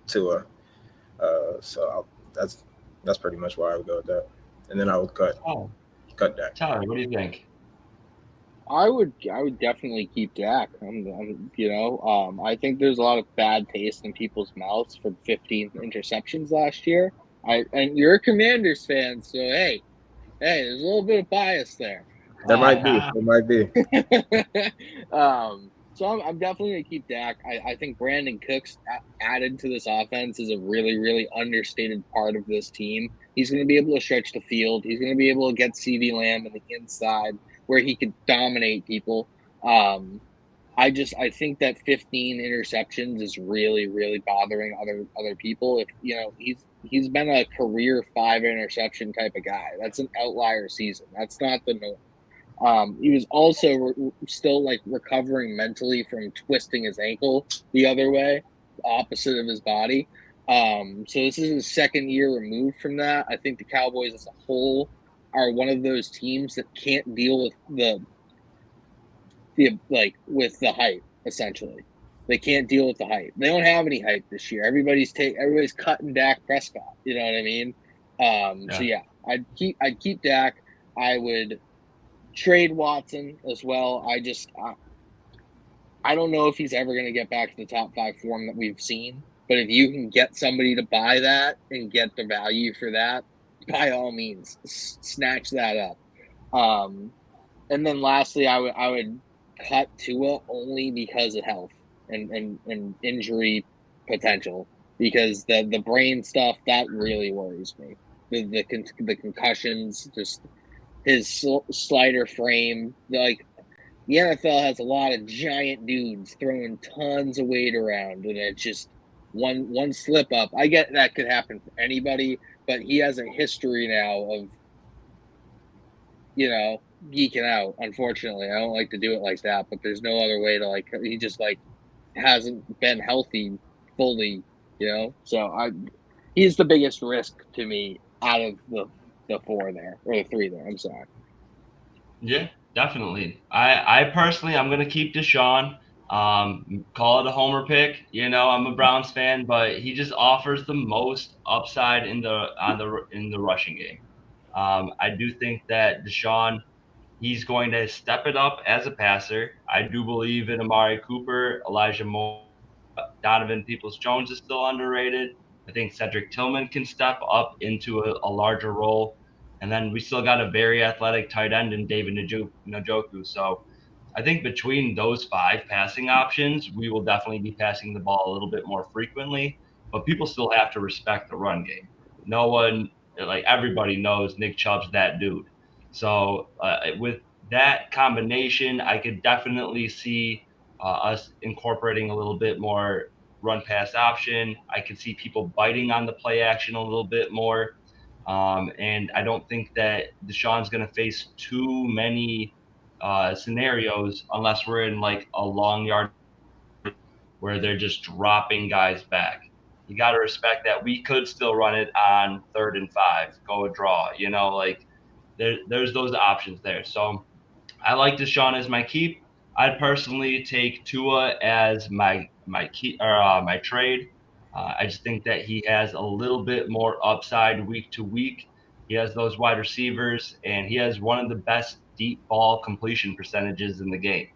Tua. So That's pretty much why I would go with that. And then I would cut Dak. Tyler, what do you think? I would definitely keep Dak. I think there's a lot of bad taste in people's mouths for 15 interceptions last year. And you're a Commanders fan, so hey, there's a little bit of bias there. There might be. So I'm definitely gonna keep Dak. I think Brandon Cooks added to this offense is a really, really understated part of this team. He's gonna be able to stretch the field. He's gonna be able to get CeeDee Lamb in the inside where he could dominate people. I think that 15 interceptions is really, really bothering other people. If he's been a career 5 interception type of guy. That's an outlier season. That's not the norm. He was also still recovering mentally from twisting his ankle the other way, opposite of his body. So this is his second year removed from that. I think the Cowboys as a whole are one of those teams that can't deal with the hype. Essentially, they can't deal with the hype. They don't have any hype this year. Everybody's cutting Dak Prescott. You know what I mean? So yeah, I'd keep Dak. I would trade Watson as well. I don't know if he's ever going to get back to the top 5 form that we've seen. But if you can get somebody to buy that and get the value for that, by all means, snatch that up. And then lastly, I would cut Tua only because of health and injury potential, because the brain stuff that really worries me. The concussions, just his slider frame. The NFL has a lot of giant dudes throwing tons of weight around, and it's just one slip up. I get that could happen for anybody, but he has a history now of geeking out. Unfortunately, I don't like to do it like that, but there's no other way to he just hasn't been healthy fully, So he's the biggest risk to me out of the 4 there, or the 3 there. I'm sorry. Yeah, definitely. I personally, I'm gonna keep Deshaun. Call it a homer pick. I'm a Browns fan, but he just offers the most upside in the rushing game. I do think that Deshaun, he's going to step it up as a passer. I do believe in Amari Cooper, Elijah Moore, Donovan Peoples-Jones is still underrated. I think Cedric Tillman can step up into a larger role. And then we still got a very athletic tight end in David Njoku. So I think between those 5 passing options, we will definitely be passing the ball a little bit more frequently. But people still have to respect the run game. Everybody knows Nick Chubb's that dude. So with that combination, I could definitely see us incorporating a little bit more run-pass option. I could see people biting on the play action a little bit more. And I don't think that Deshaun's going to face too many scenarios unless we're in a long yard where they're just dropping guys back. You got to respect that we could still run it on 3rd and 5, go a draw. There's those options there. So I like Deshaun as my keep. I'd personally take Tua as my key or my trade. I just think that he has a little bit more upside week to week. He has those wide receivers, and he has one of the best deep ball completion percentages in the game.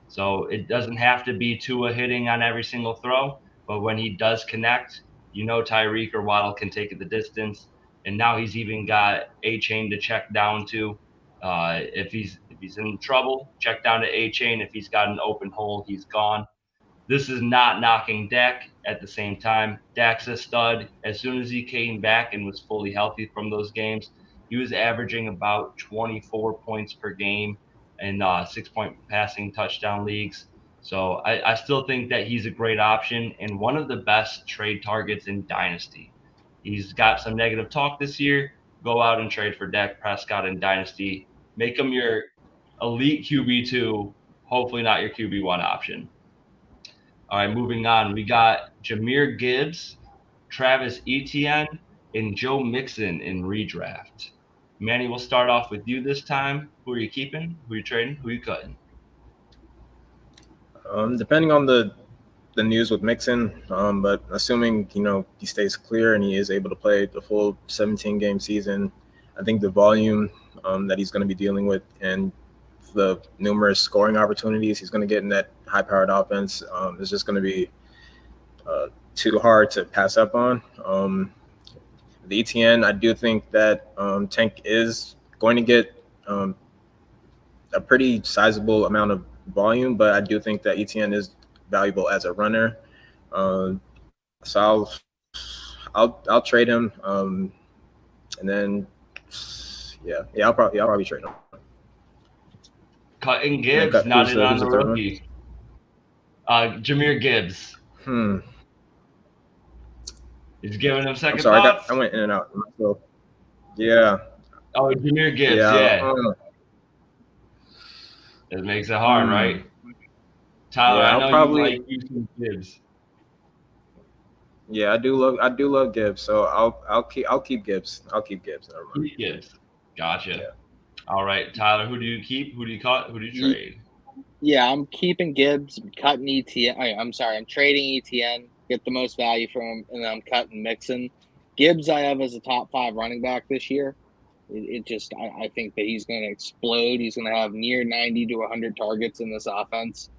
So it doesn't have to be Tua hitting on every single throw, but when he does connect, Tyreek or Waddle can take it the distance. And now he's even got A-Chain to check down to. If he's in trouble, check down to A-Chain. If he's got an open hole, he's gone. This is not knocking Dak at the same time. Dak's a stud. As soon as he came back and was fully healthy from those games, he was averaging about 24 points per game in 6-point passing touchdown leagues. So I still think that he's a great option and one of the best trade targets in Dynasty. He's got some negative talk this year. Go out and trade for Dak Prescott in Dynasty. Make him your elite QB2, hopefully not your QB1 option. All right, moving on. We got Jahmyr Gibbs, Travis Etienne, and Joe Mixon in redraft. Manny, we'll start off with you this time. Who are you keeping? Who are you trading? Who are you cutting? Depending on the the news with Mixon, but assuming he stays clear and he is able to play the full 17-game season, I think the volume that he's going to be dealing with and the numerous scoring opportunities he's going to get in that high-powered offense is just going to be too hard to pass up on. The ETN, I do think that Tank is going to get a pretty sizable amount of volume, but I do think that ETN is valuable as a runner. So I'll trade him, and then I'll probably trade him. Cutting Gibbs, not in on the rookie. Jahmyr Gibbs. He's giving him second thoughts. I went in and out. So, yeah. Oh, Jahmyr Gibbs, yeah. It makes it hard, right? Tyler, I know you like using Gibbs. Yeah, I do love Gibbs, so I'll keep Gibbs. Keep Gibbs. Gotcha. Yeah. All right, Tyler, who do you keep? Who do you cut? Who do you trade? Yeah, I'm keeping Gibbs. I'm cutting ETN. I'm trading ETN. Get the most value from him, and then I'm cutting Mixon. Gibbs I have as a top 5 running back this year. I think that he's going to explode. He's going to have near 90 to 100 targets in this offense,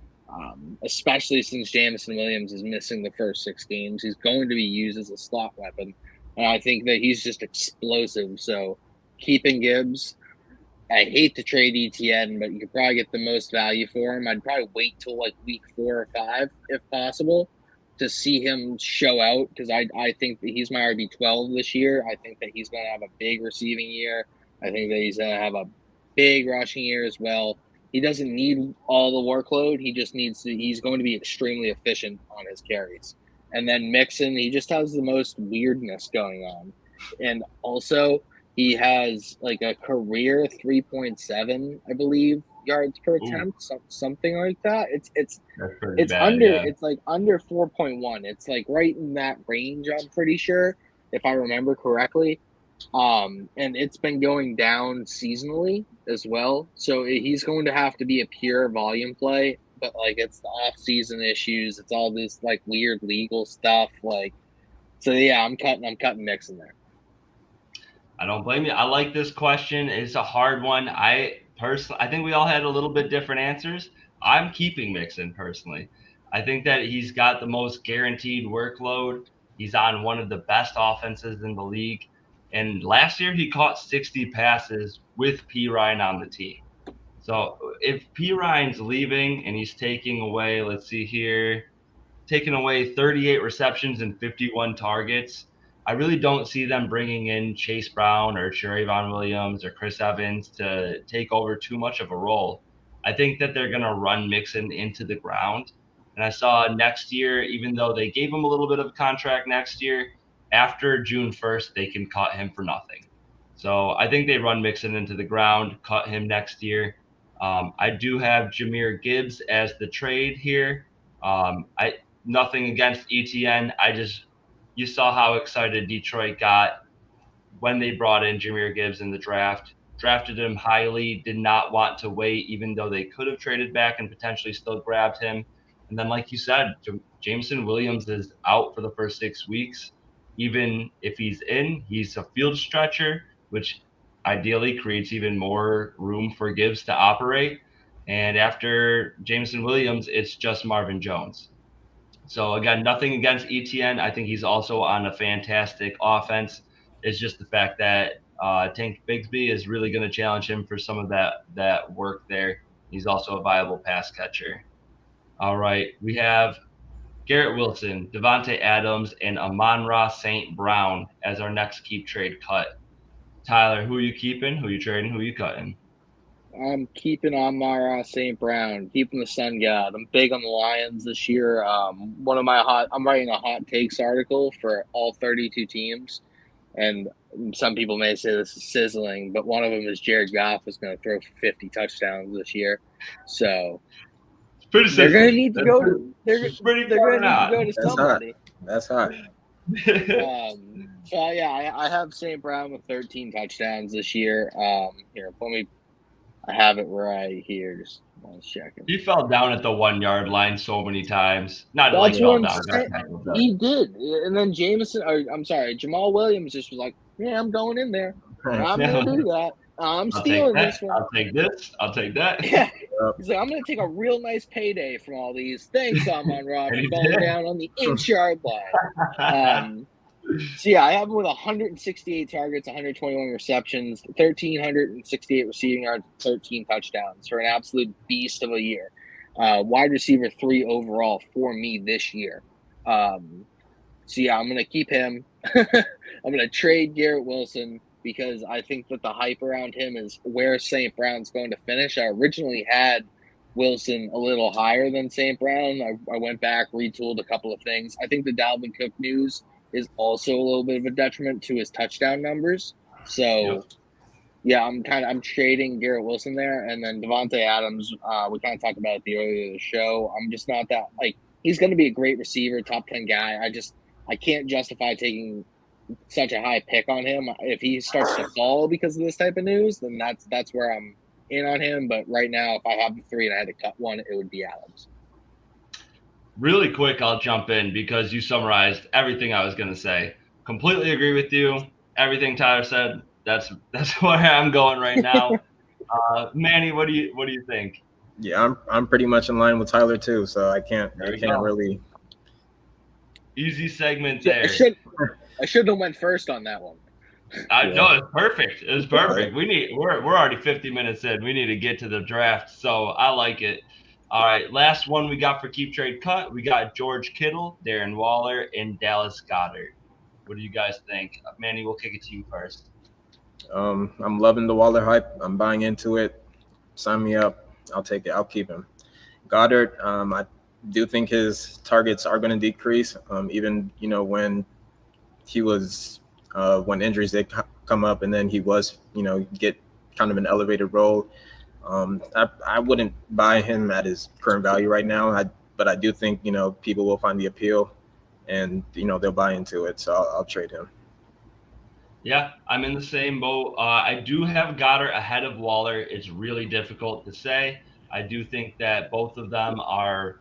especially since Jameson Williams is missing the first 6 games. He's going to be used as a slot weapon, and I think that he's just explosive. So keeping Gibbs. I hate to trade ETN, but you could probably get the most value for him. I'd probably wait till like week 4 or 5, if possible, to see him show out, because I think that he's my RB12 this year. I think that he's going to have a big receiving year. I think that he's going to have a big rushing year as well. He doesn't need all the workload. He just needs to – he's going to be extremely efficient on his carries. And then Mixon, he just has the most weirdness going on. And also – he has like a career 3.7, I believe, yards per attempt, something like that. It's like under 4.1. It's like right in that range, I'm pretty sure, if I remember correctly. And it's been going down seasonally as well. So he's going to have to be a pure volume play, but like it's the off-season issues. It's all this like weird legal stuff. I'm cutting Mixon there. I don't blame you. I like this question. It's a hard one. I think we all had a little bit different answers. I'm keeping Mixon personally. I think that he's got the most guaranteed workload. He's on one of the best offenses in the league. And last year he caught 60 passes with P. Ryan on the team. So if P. Ryan's leaving and he's taking away 38 receptions and 51 targets, I really don't see them bringing in Chase Brown or Trayvon Williams or Chris Evans to take over too much of a role. I think that they're going to run Mixon into the ground. And I saw next year, even though they gave him a little bit of a contract next year, after June 1st, they can cut him for nothing. So I think they run Mixon into the ground, cut him next year. I do have Jahmyr Gibbs as the trade here. Nothing against ETN. You saw how excited Detroit got when they brought in Jahmyr Gibbs in the draft, drafted him highly, did not want to wait, even though they could have traded back and potentially still grabbed him. And then, like you said, Jameson Williams is out for the first 6 weeks. Even if he's in, he's a field stretcher, which ideally creates even more room for Gibbs to operate. And after Jameson Williams, it's just Marvin Jones. So, again, nothing against ETN. I think he's also on a fantastic offense. It's just the fact that Tank Bigsby is really going to challenge him for some of that work there. He's also a viable pass catcher. All right, we have Garrett Wilson, Devontae Adams, and Amon-Ra St. Brown as our next keep trade cut. Tyler, who are you keeping? Who are you trading? Who are you cutting? I'm keeping Amon-Ra St. Brown, keeping the Sun God. I'm big on the Lions this year. I'm writing a hot takes article for all 32 teams, and some people may say this is sizzling, but one of them is Jared Goff is going to throw 50 touchdowns this year. So they're going to need to go to. They're going to need to go to somebody. That's hot. I have St. Brown with 13 touchdowns this year. I I have it right here. Just one second. He fell down at the 1 yard line so many times. Not That's like what fell I'm down. saying. He did. And then Jamal Williams just was like, yeah, I'm going in there. I'm going to do that. I'm stealing this one. I'll take this. I'll take that. Yeah. He's like, I'm going to take a real nice payday from all these. Thanks, Amon-Ra, for going down on the 8-yard line. So, yeah, I have him with 168 targets, 121 receptions, 1,368 receiving yards, 13 touchdowns for an absolute beast of a year. Wide receiver 3 overall for me this year. I'm going to keep him. I'm going to trade Garrett Wilson because I think that the hype around him is where St. Brown's going to finish. I originally had Wilson a little higher than St. Brown. I went back, retooled a couple of things. I think the Dalvin Cook news is also a little bit of a detriment to his touchdown numbers. So, yeah, I'm trading Garrett Wilson there. And then Devontae Adams, we kind of talked about it earlier in the show. I'm just not that, he's going to be a great receiver, top 10 guy. I can't justify taking such a high pick on him. If he starts to fall because of this type of news, then that's where I'm in on him. But right now, if I have the 3 and I had to cut one, it would be Adams. Really quick, I'll jump in because you summarized everything I was going to say. Completely agree with you. Everything Tyler said, that's where I'm going right now. Manny, what do you think? Yeah, I'm pretty much in line with Tyler too, so I can't really. Easy segment there. I should have went first on that one. No, it's perfect. It's perfect. We're already 50 minutes in. We need to get to the draft, so I like it. All right, last one we got for Keep Trade Cut. We got George Kittle, Darren Waller, and Dallas Goedert. What do you guys think? Manny, we'll kick it to you first. I'm loving the Waller hype. I'm buying into it. Sign me up. I'll take it. I'll keep him. Goddard, I do think his targets are going to decrease. Even when he was when injuries did come up, and then he was get kind of an elevated role. I wouldn't buy him at his current value right now. But I do think people will find the appeal, and they'll buy into it. So I'll trade him. Yeah, I'm in the same boat. I do have Goddard ahead of Waller. It's really difficult to say. I do think that both of them are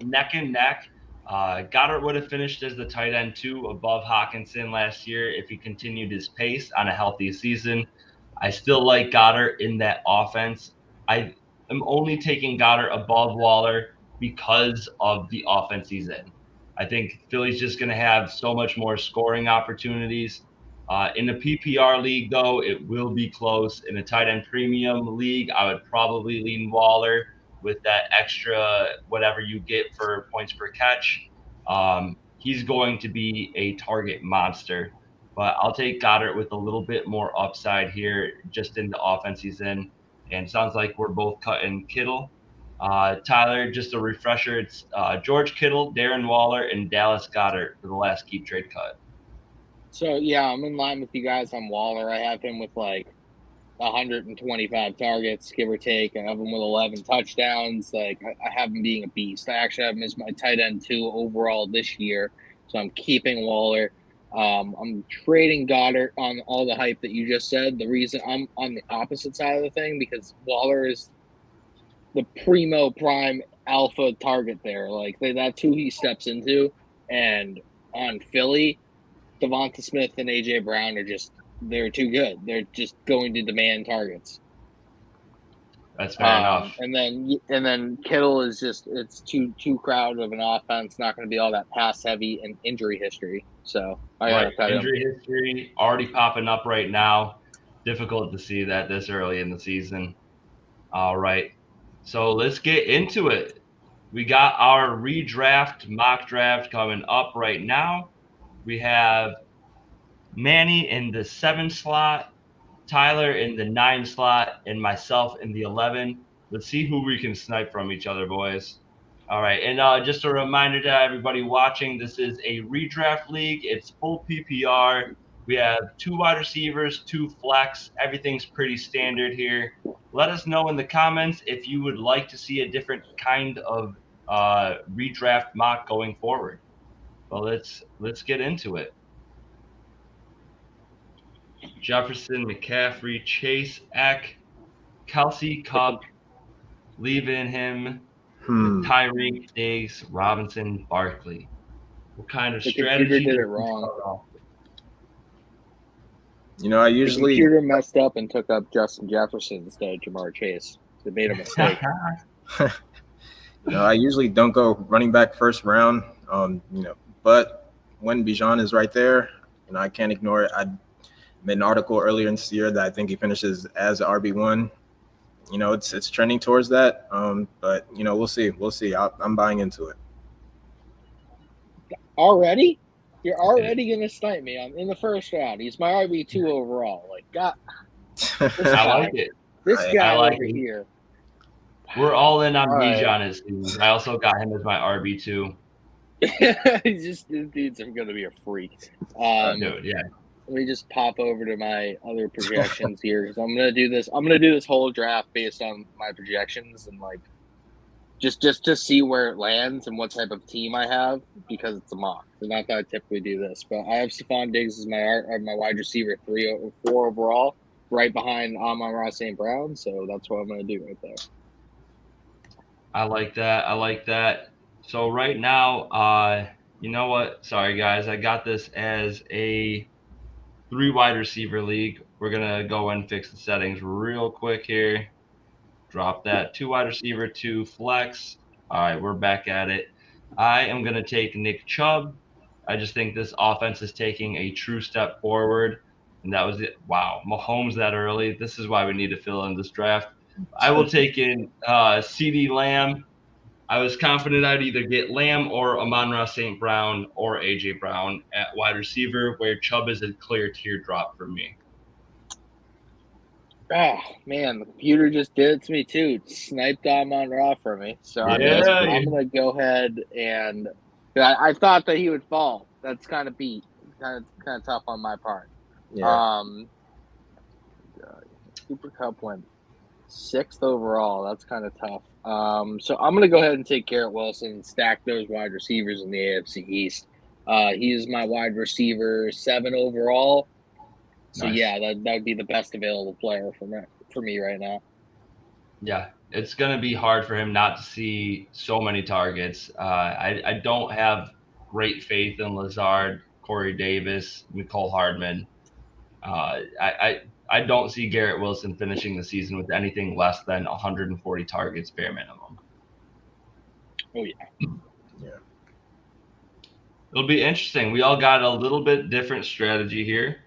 neck and neck. Goddard would have finished as the tight end 2 above Hawkinson last year if he continued his pace on a healthy season. I still like Goddard in that offense. I am only taking Goddard above Waller because of the offense he's in. I think Philly's just going to have so much more scoring opportunities. In a PPR league, though, it will be close. In a tight end premium league, I would probably lean Waller with that extra whatever you get for points per catch. He's going to be a target monster. But I'll take Goddard with a little bit more upside here just in the offense he's in. And it sounds like we're both cutting Kittle. Tyler, just a refresher, it's George Kittle, Darren Waller, and Dallas Goedert for the last Keep Trade Cut. So, yeah, I'm in line with you guys on Waller. I have him with 125 targets, give or take. I have him with 11 touchdowns. I have him being a beast. I actually have him as my tight end 2 overall this year. So I'm keeping Waller. I'm trading Goddard on all the hype that you just said. The reason I'm on the opposite side of the thing, because Waller is the prime alpha target there. That's who he steps into. And on Philly, Devonta Smith and A.J. Brown they're too good. They're just going to demand targets. That's fair enough. And then Kittle is it's too crowded of an offense, not going to be all that pass heavy and injury history. So injury history already popping up right now. Difficult to see that this early in the season. All right. So let's get into it. We got our redraft mock draft coming up right now. We have Manny in the 7 slot, Tyler in the 9 slot, and myself in the 11. Let's see who we can snipe from each other, boys. All right, and just a reminder to everybody watching, this is a redraft league. It's full PPR. We have 2 wide receivers, 2 flex. Everything's pretty standard here. Let us know in the comments if you would like to see a different kind of redraft mock going forward. Well, let's get into it. Jefferson, McCaffrey, Chase, Eck, Kelsey, Cup, leaving him with Tyreek, Diggs, Robinson, Barkley. What kind of The strategy computer did does it he wrong. start off with? I The usually computer messed up and took up Justin Jefferson instead of Jamar Chase. They made a mistake. I usually don't go running back first round. But when Bijan is right there, I can't ignore it. I made an article earlier in this year that I think he finishes as RB1. It's trending towards that. But we'll see. I'm buying into it. Already? You're already going to snipe me. I'm in the first round. He's my RB2 overall. Like, God. I like it. This guy I like over it. here. We're all in on All right. Bijan this season. I also got him as my RB2. This dude's going to be a freak. Dude, yeah. Let me just pop over to my other projections here because I'm gonna do this. I'm gonna do this whole draft based on my projections and like just to see where it lands and what type of team I have because it's a mock. So not that I typically do this, but I have Stephon Diggs as my wide receiver 3 or 4 overall, right behind Amon-Ra St. Brown. So that's what I'm gonna do right there. I like that. So right now, you know what? Sorry guys, I got this as a 3 wide receiver league. We're gonna go and fix the settings real quick here. Drop that 2 wide receiver, 2 flex. All right, we're back at it. I am gonna take Nick Chubb. I just think this offense is taking a true step forward, and that was it. Wow, Mahomes that early. This is why we need to fill in this draft. I will take in CeeDee Lamb. I was confident I'd either get Lamb or Amon-Ra St. Brown or A.J. Brown at wide receiver, where Chubb is a clear teardrop for me. Oh, man, the computer just did it to me, too. It sniped Amon-Ra for me. So I'm going to go ahead and I thought that he would fall. That's kind of beat. Kind of tough on my part. Yeah. Cooper Kupp went 6th overall. That's kind of tough. So I'm going to go ahead and take Garrett Wilson and stack those wide receivers in the AFC East. He is my wide receiver 7 overall. So, Nice. yeah, that would be the best available player for me right now. Yeah, it's going to be hard for him not to see so many targets. I don't have great faith in Lazard, Corey Davis, Mecole Hardman. I don't see Garrett Wilson finishing the season with anything less than 140 targets bare minimum. Oh, yeah. Yeah. It'll be interesting. We all got a little bit different strategy here.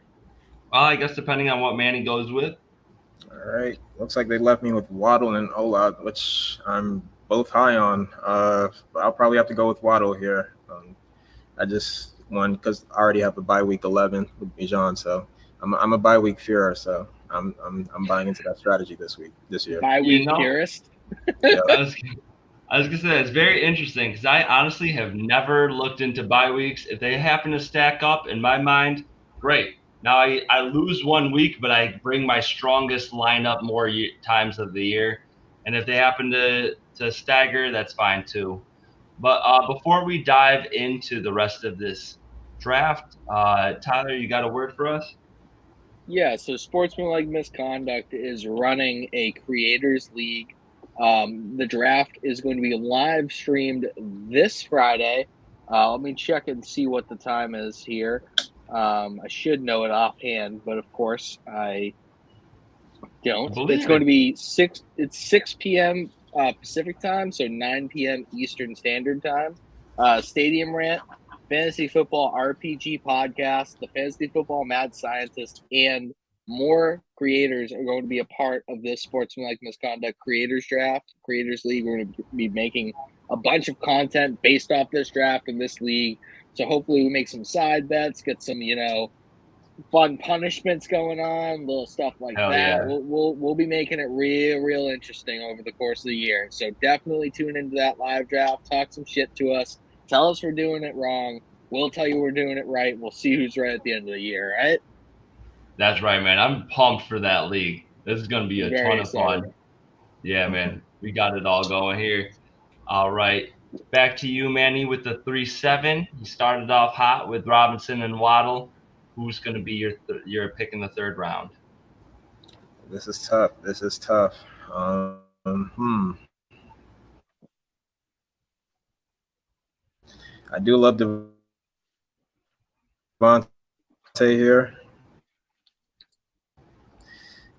Well, I guess depending on what Manny goes with. All right. Looks like they left me with Waddle and Ola, which I'm both high on. I'll probably have to go with Waddle here. I just won because I already have a bye week 11 with Bijan, so I'm a bye week fearer, so I'm buying into that strategy this year. Bye week purist. Yeah. I was gonna say it's very interesting because I honestly have never looked into bye weeks. If they happen to stack up, in my mind, great. Now I lose 1 week, but I bring my strongest lineup more times of the year, and if they happen to stagger, that's fine too. But before we dive into the rest of this draft, Tyler, you got a word for us? Yeah, so Sportsmanlike Misconduct is running a creators league. The draft is going to be live streamed this Friday. Let me check and see what the time is here. I should know it offhand, but of course I don't. It's going to be 6 p.m. Pacific time, so 9 p.m. Eastern Standard Time. Stadium Rant, Fantasy Football RPG Podcast, the Fantasy Football Mad Scientist, and more creators are going to be a part of this Sportsmanlike Misconduct Creators Draft, Creators League. We're going to be making a bunch of content based off this draft and this league. So hopefully we make some side bets, get some, fun punishments going on, little stuff like that. Yeah. We'll be making it real interesting over the course of the year. So definitely tune into that live draft, talk some shit to us, tell us we're doing it wrong. We'll tell you we're doing it right. We'll see who's right at the end of the year, right? That's right, man. I'm pumped for that league. This is going to be a ton of fun. Yeah, man. We got it all going here. All right. Back to you, Manny, with the 3-7. You started off hot with Robinson and Waddle. Who's going to be your pick in the 3rd round? This is tough. I do love Devontae here.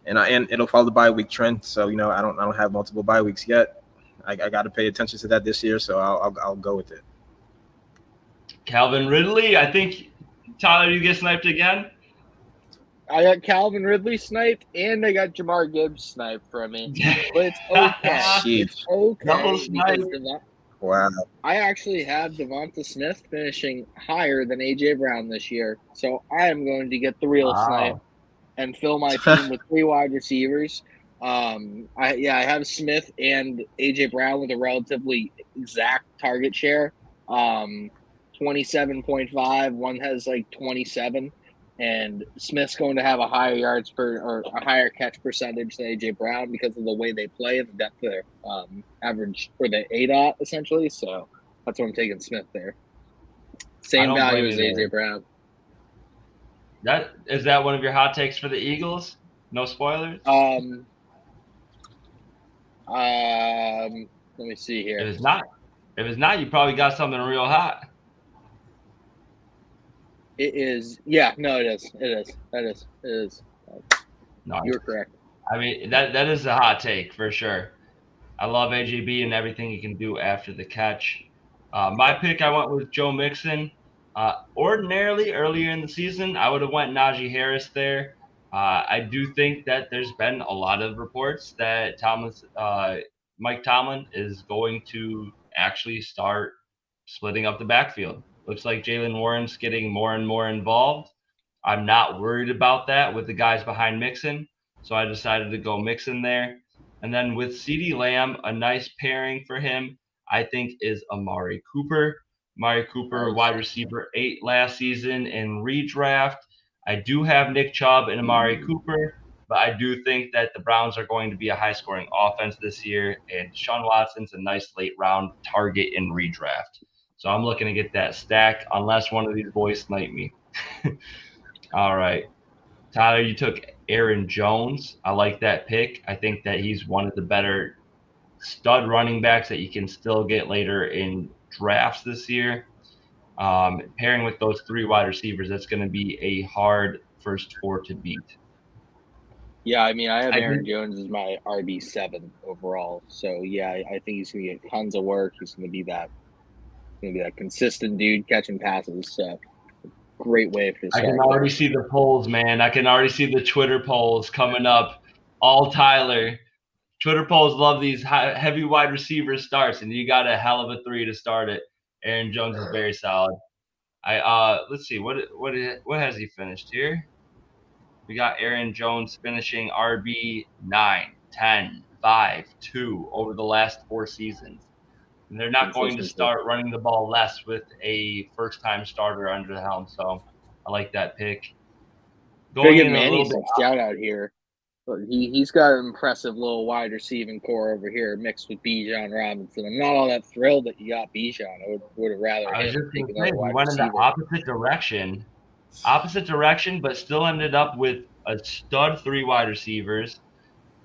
And it'll follow the bye week trend. So I don't have multiple bye weeks yet. I got to pay attention to that this year. So I'll go with it. Calvin Ridley, I think. Tyler, you get sniped again? I got Calvin Ridley sniped, and I got Jamar Gibbs sniped from me. But it's okay. It's okay. Double snipe. Wow. I actually have Devonta Smith finishing higher than A.J. Brown this year. So I am going to get the real snipe and fill my team with 3 wide receivers. I have Smith and A.J. Brown with a relatively exact target share. 27.5. One has like 27. And Smith's going to have a higher yards per or a higher catch percentage than A.J. Brown because of the way they play and the depth of their average or the ADOT essentially. So that's why I'm taking Smith there. Same value as A.J. Brown. Is that one of your hot takes for the Eagles? No spoilers? Let me see here. If it's not, you probably got something real hot. It is. Yeah, no, it is. It is. No, you're correct. I mean, that is a hot take for sure. I love AJB and everything he can do after the catch. My pick, I went with Joe Mixon. Ordinarily, earlier in the season, I would have went Najee Harris there. I do think that there's been a lot of reports that Mike Tomlin is going to actually start splitting up the backfield. Looks like Jaylen Warren's getting more and more involved. I'm not worried about that with the guys behind Mixon, so I decided to go Mixon there. And then with CeeDee Lamb, a nice pairing for him, I think, is Amari Cooper. Amari Cooper, wide receiver 8 last season in redraft. I do have Nick Chubb and Amari Cooper, but I do think that the Browns are going to be a high-scoring offense this year, and Deshaun Watson's a nice late-round target in redraft. So I'm looking to get that stack unless one of these boys snipe me. All right. Tyler, you took Aaron Jones. I like that pick. I think that he's one of the better stud running backs that you can still get later in drafts this year. Pairing with those 3 wide receivers, that's going to be a hard first 4 to beat. Yeah, I mean, I have Aaron Jones as my RB7 overall. So, yeah, I think he's going to get tons of work. He's going to be that consistent dude catching passes. So, great way for I can already see the polls, man. I can already see the Twitter polls coming up. All Tyler. Twitter polls love these heavy wide receiver starts, and you got a hell of a 3 to start it. Aaron Jones is very solid. Let's see what has he finished here? We got Aaron Jones finishing RB 9, 10, 5, 2 over the last 4 seasons. And they're not going to start running the ball less with a first-time starter under the helm. So I like that pick. Going in Manny's shout out here. He's got an impressive little wide receiving core over here mixed with Bijan Robinson. I'm not all that thrilled that you got Bijan. I would have rather I was just thinking we went in the opposite direction, but still ended up with a stud 3 wide receivers.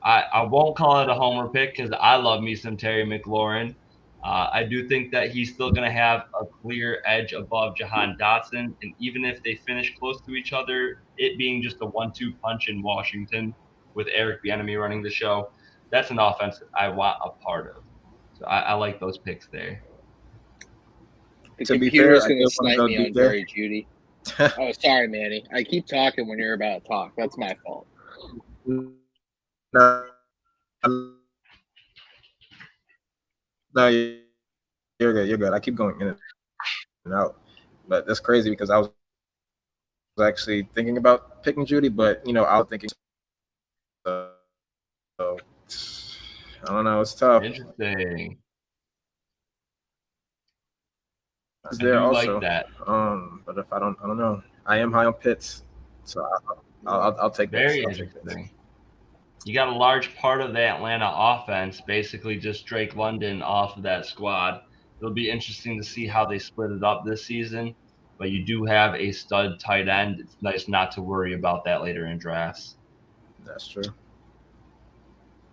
I won't call it a homer pick because I love me some Terry McLaurin. I do think that he's still going to have a clear edge above Jahan Dotson. And even if they finish close to each other, it being just a 1-2 punch in Washington with Eric Bieniemy running the show, that's an offense that I want a part of. So I like those picks there. The computer's going to snipe me on Jerry Jeudy. Oh, sorry, Manny. I keep talking when you're about to talk. That's my fault. No, you're good. You're good. I keep going in and out, but that's crazy because I was actually thinking about picking Jeudy, but I was thinking. So I don't know. It's tough. Interesting. Is there also? Like that. But if I don't know. I am high on Pitts, so I'll take that. Very interesting. You got a large part of the Atlanta offense, basically just Drake London off of that squad. It'll be interesting to see how they split it up this season, but you do have a stud tight end. It's nice not to worry about that later in drafts. That's true.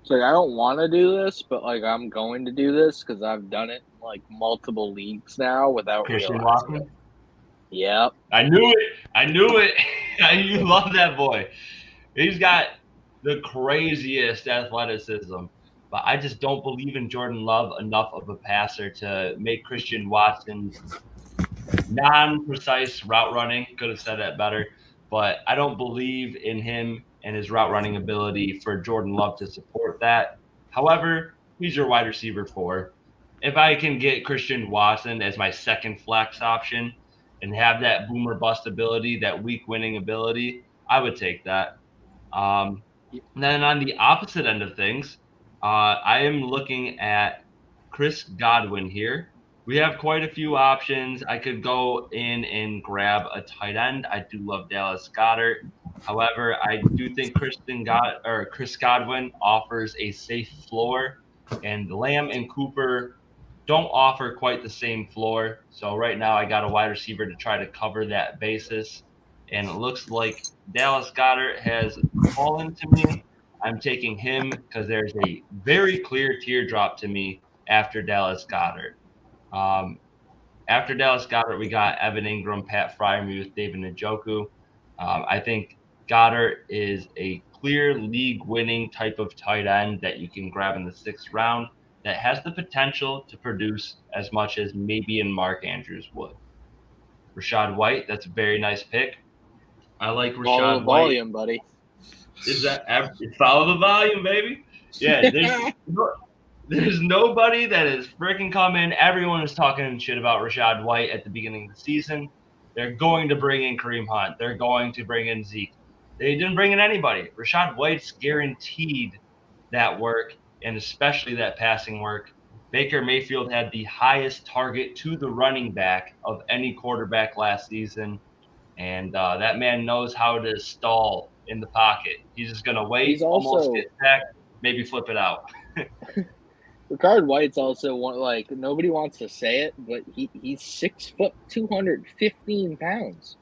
So I don't want to do this, but like I'm going to do this because I've done it in like multiple leagues now without Christian realizing Watson. it. Yep. I knew it. You love that boy. He's got the craziest athleticism, but I just don't believe in Jordan Love enough of a passer to make Christian Watson's non-precise route running. Could have said that better, but I don't believe in him and his route running ability for Jordan Love to support that. However, he's your wide receiver 4. If I can get Christian Watson as my second flex option and have that boomer bust ability, that week winning ability, I would take that. Then on the opposite end of things, I am looking at Chris Godwin here. We have quite a few options. I could go in and grab a tight end. I do love Dallas Goedert. However, I do think Chris Godwin offers a safe floor, and Lamb and Cooper don't offer quite the same floor. So right now I got a wide receiver to try to cover that basis. And it looks like Dallas Goedert has fallen to me. I'm taking him because there's a very clear teardrop to me after Dallas Goedert. After Dallas Goedert, we got Evan Ingram, Pat Freiermuth, David Njoku. I think Goddard is a clear league-winning type of tight end that you can grab in the 6th round that has the potential to produce as much as maybe in Mark Andrews would. Rachaad White, that's a very nice pick. I like Rachaad White. Volume, buddy. Is that follow the volume, baby? Yeah, there's nobody that is freaking coming. Everyone is talking shit about Rachaad White at the beginning of the season. They're going to bring in Kareem Hunt. They're going to bring in Zeke. They didn't bring in anybody. Rachaad White's guaranteed that work, and especially that passing work. Baker Mayfield had the highest target to the running back of any quarterback last season, and that man knows how to stall in the pocket. He's just going to wait, almost get back, maybe flip it out. Rachaad White's also one, like, nobody wants to say it, but he's 6 foot, 215 pounds.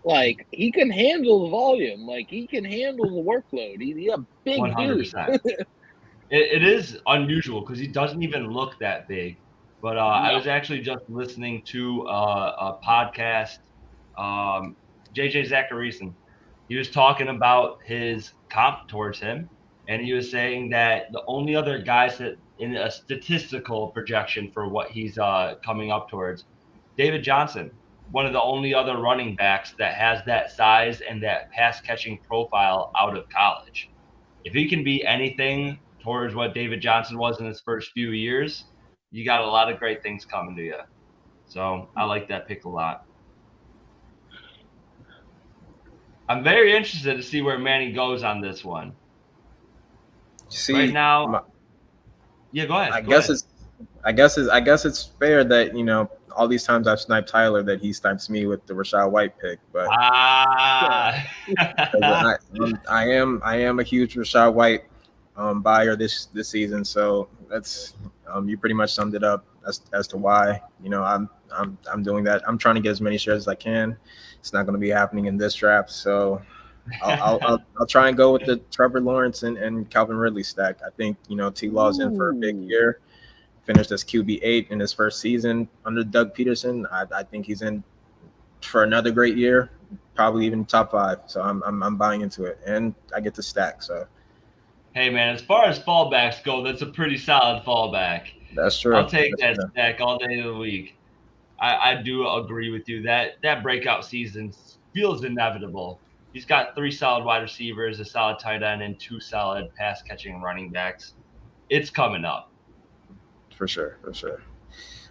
Like, he can handle the volume. Like, he can handle the workload. He's a big 100%. Dude. It is unusual because he doesn't even look that big. But I was actually just listening to a podcast, JJ Zacharyson. He was talking about his comp towards him, and he was saying that the only other guys that in a statistical projection for what he's coming up towards, David Johnson, one of the only other running backs that has that size and that pass catching profile out of college. If he can be anything towards what David Johnson was in his first few years, you got a lot of great things coming to you. So I like that pick a lot. I'm very interested to see where Manny goes on this one. See, right now, yeah, go ahead. I guess it's fair that, you know, all these times I've sniped Tyler that he snipes me with the Rachaad White pick, but I am a huge Rachaad White buyer this season, so that's you pretty much summed it up as to why, you know, I'm doing that. I'm trying to get as many shares as I can. It's not going to be happening in this draft, so I'll try and go with the Trevor Lawrence and Calvin Ridley stack. I think, you know, T. Law's in for a big year. Finished as QB8 in his first season under Doug Peterson. I think he's in for another great year, probably even top 5. So I'm buying into it, and I get to stack. So, hey man, as far as fallbacks go, that's a pretty solid fallback. That's true. I'll take that stack all day of the week. I do agree with you that breakout season feels inevitable. He's got 3 solid wide receivers, a solid tight end, and 2 solid pass catching running backs. It's coming up. For sure.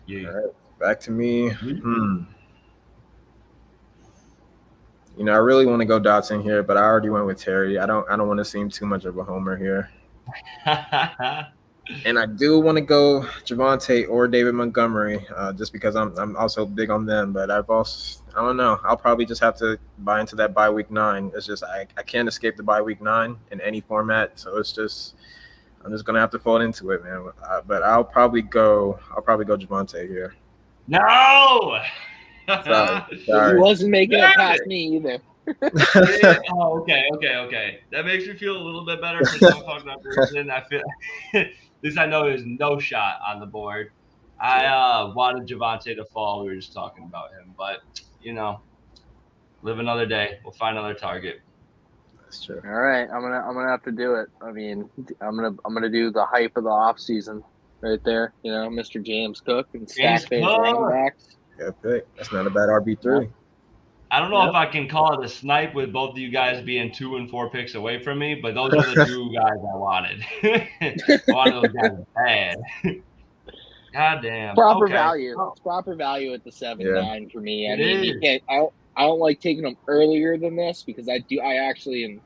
Yeah. All right, back to me. You know, I really want to go Dotson here, but I already went with Terry. I don't want to seem too much of a homer here. And I do want to go Javonte or David Montgomery, just because I'm also big on them. But I don't know. I'll probably just have to buy into that bye week 9. It's just I can't escape the bye week 9 in any format. So it's just I'm just gonna have to fall into it, man. But I'll probably go Javonte here. No. Sorry. He wasn't making it past me either. Oh, okay. That makes me feel a little bit better for some fucked up reason. I feel at least I know there's no shot on the board. I wanted Javonte to fall. We were just talking about him, but live another day. We'll find another target. That's true. All right, I'm gonna have to do it. I mean, I'm gonna do the hype of the off season right there. Mr. James Cook and stack those running backs. Good pick. That's not a bad RB3. I don't know if I can call it a snipe with both of you guys being 2 and 4 picks away from me, but those are the 2 guys I wanted. I wanted those guys bad. God damn. Proper value. It's proper value at the 7-9 for me. I mean, I don't like taking them earlier than this because I actually am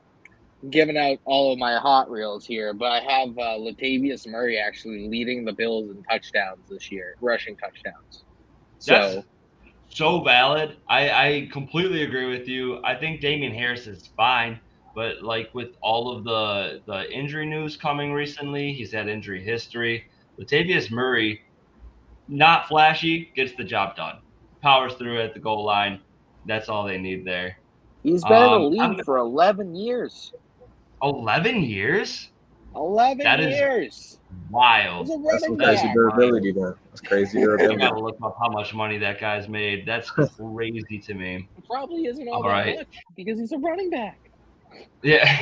giving out all of my hot reels here, but I have Latavius Murray actually leading the Bills in touchdowns this year, rushing touchdowns. That's so valid. I completely agree with you. I think Damian Harris is fine, but like with all of the injury news coming recently, he's had injury history. Latavius Murray, not flashy, gets the job done. Powers through at the goal line. That's all they need there. He's been in the league for 11 years. 11 years? 11 years. Is wild. That's some crazy durability, man. That's crazy durability. I gotta look up how much money that guy's made. That's crazy to me. It probably isn't all that much because he's a running back. Yeah.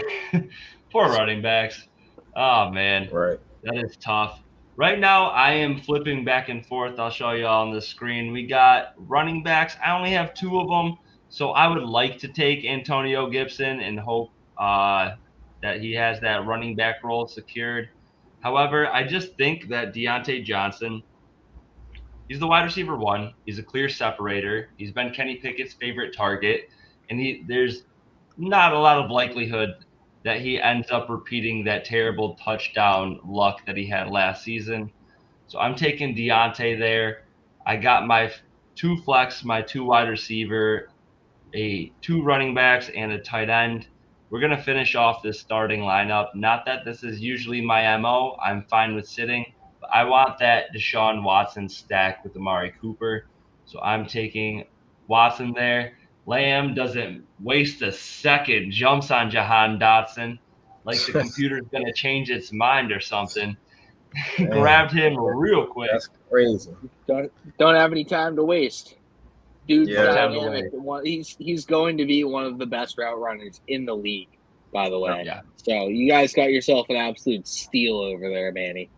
Poor running backs. Oh, man. Right. That is tough. Right now, I am flipping back and forth. I'll show you all on the screen. We got running backs. I only have 2 of them, so I would like to take Antonio Gibson and hope that he has that running back role secured. However, I just think that Deontay Johnson, he's the wide receiver 1. He's a clear separator. He's been Kenny Pickett's favorite target, and there's not a lot of likelihood that he ends up repeating that terrible touchdown luck that he had last season. So I'm taking Deontay there. I got my 2 flex, my 2 wide receiver, 2 running backs, and a tight end. We're going to finish off this starting lineup. Not that this is usually my MO. I'm fine with sitting. But I want that Deshaun Watson stack with Amari Cooper. So I'm taking Watson there. Lamb doesn't waste a second, jumps on Jahan Dotson like the computer's going to change its mind or something. Grabbed him real quick. That's crazy. Don't have any time to waste. Dude's dynamic. He's going to be one of the best route runners in the league, by the way. Yeah. So you guys got yourself an absolute steal over there, Manny.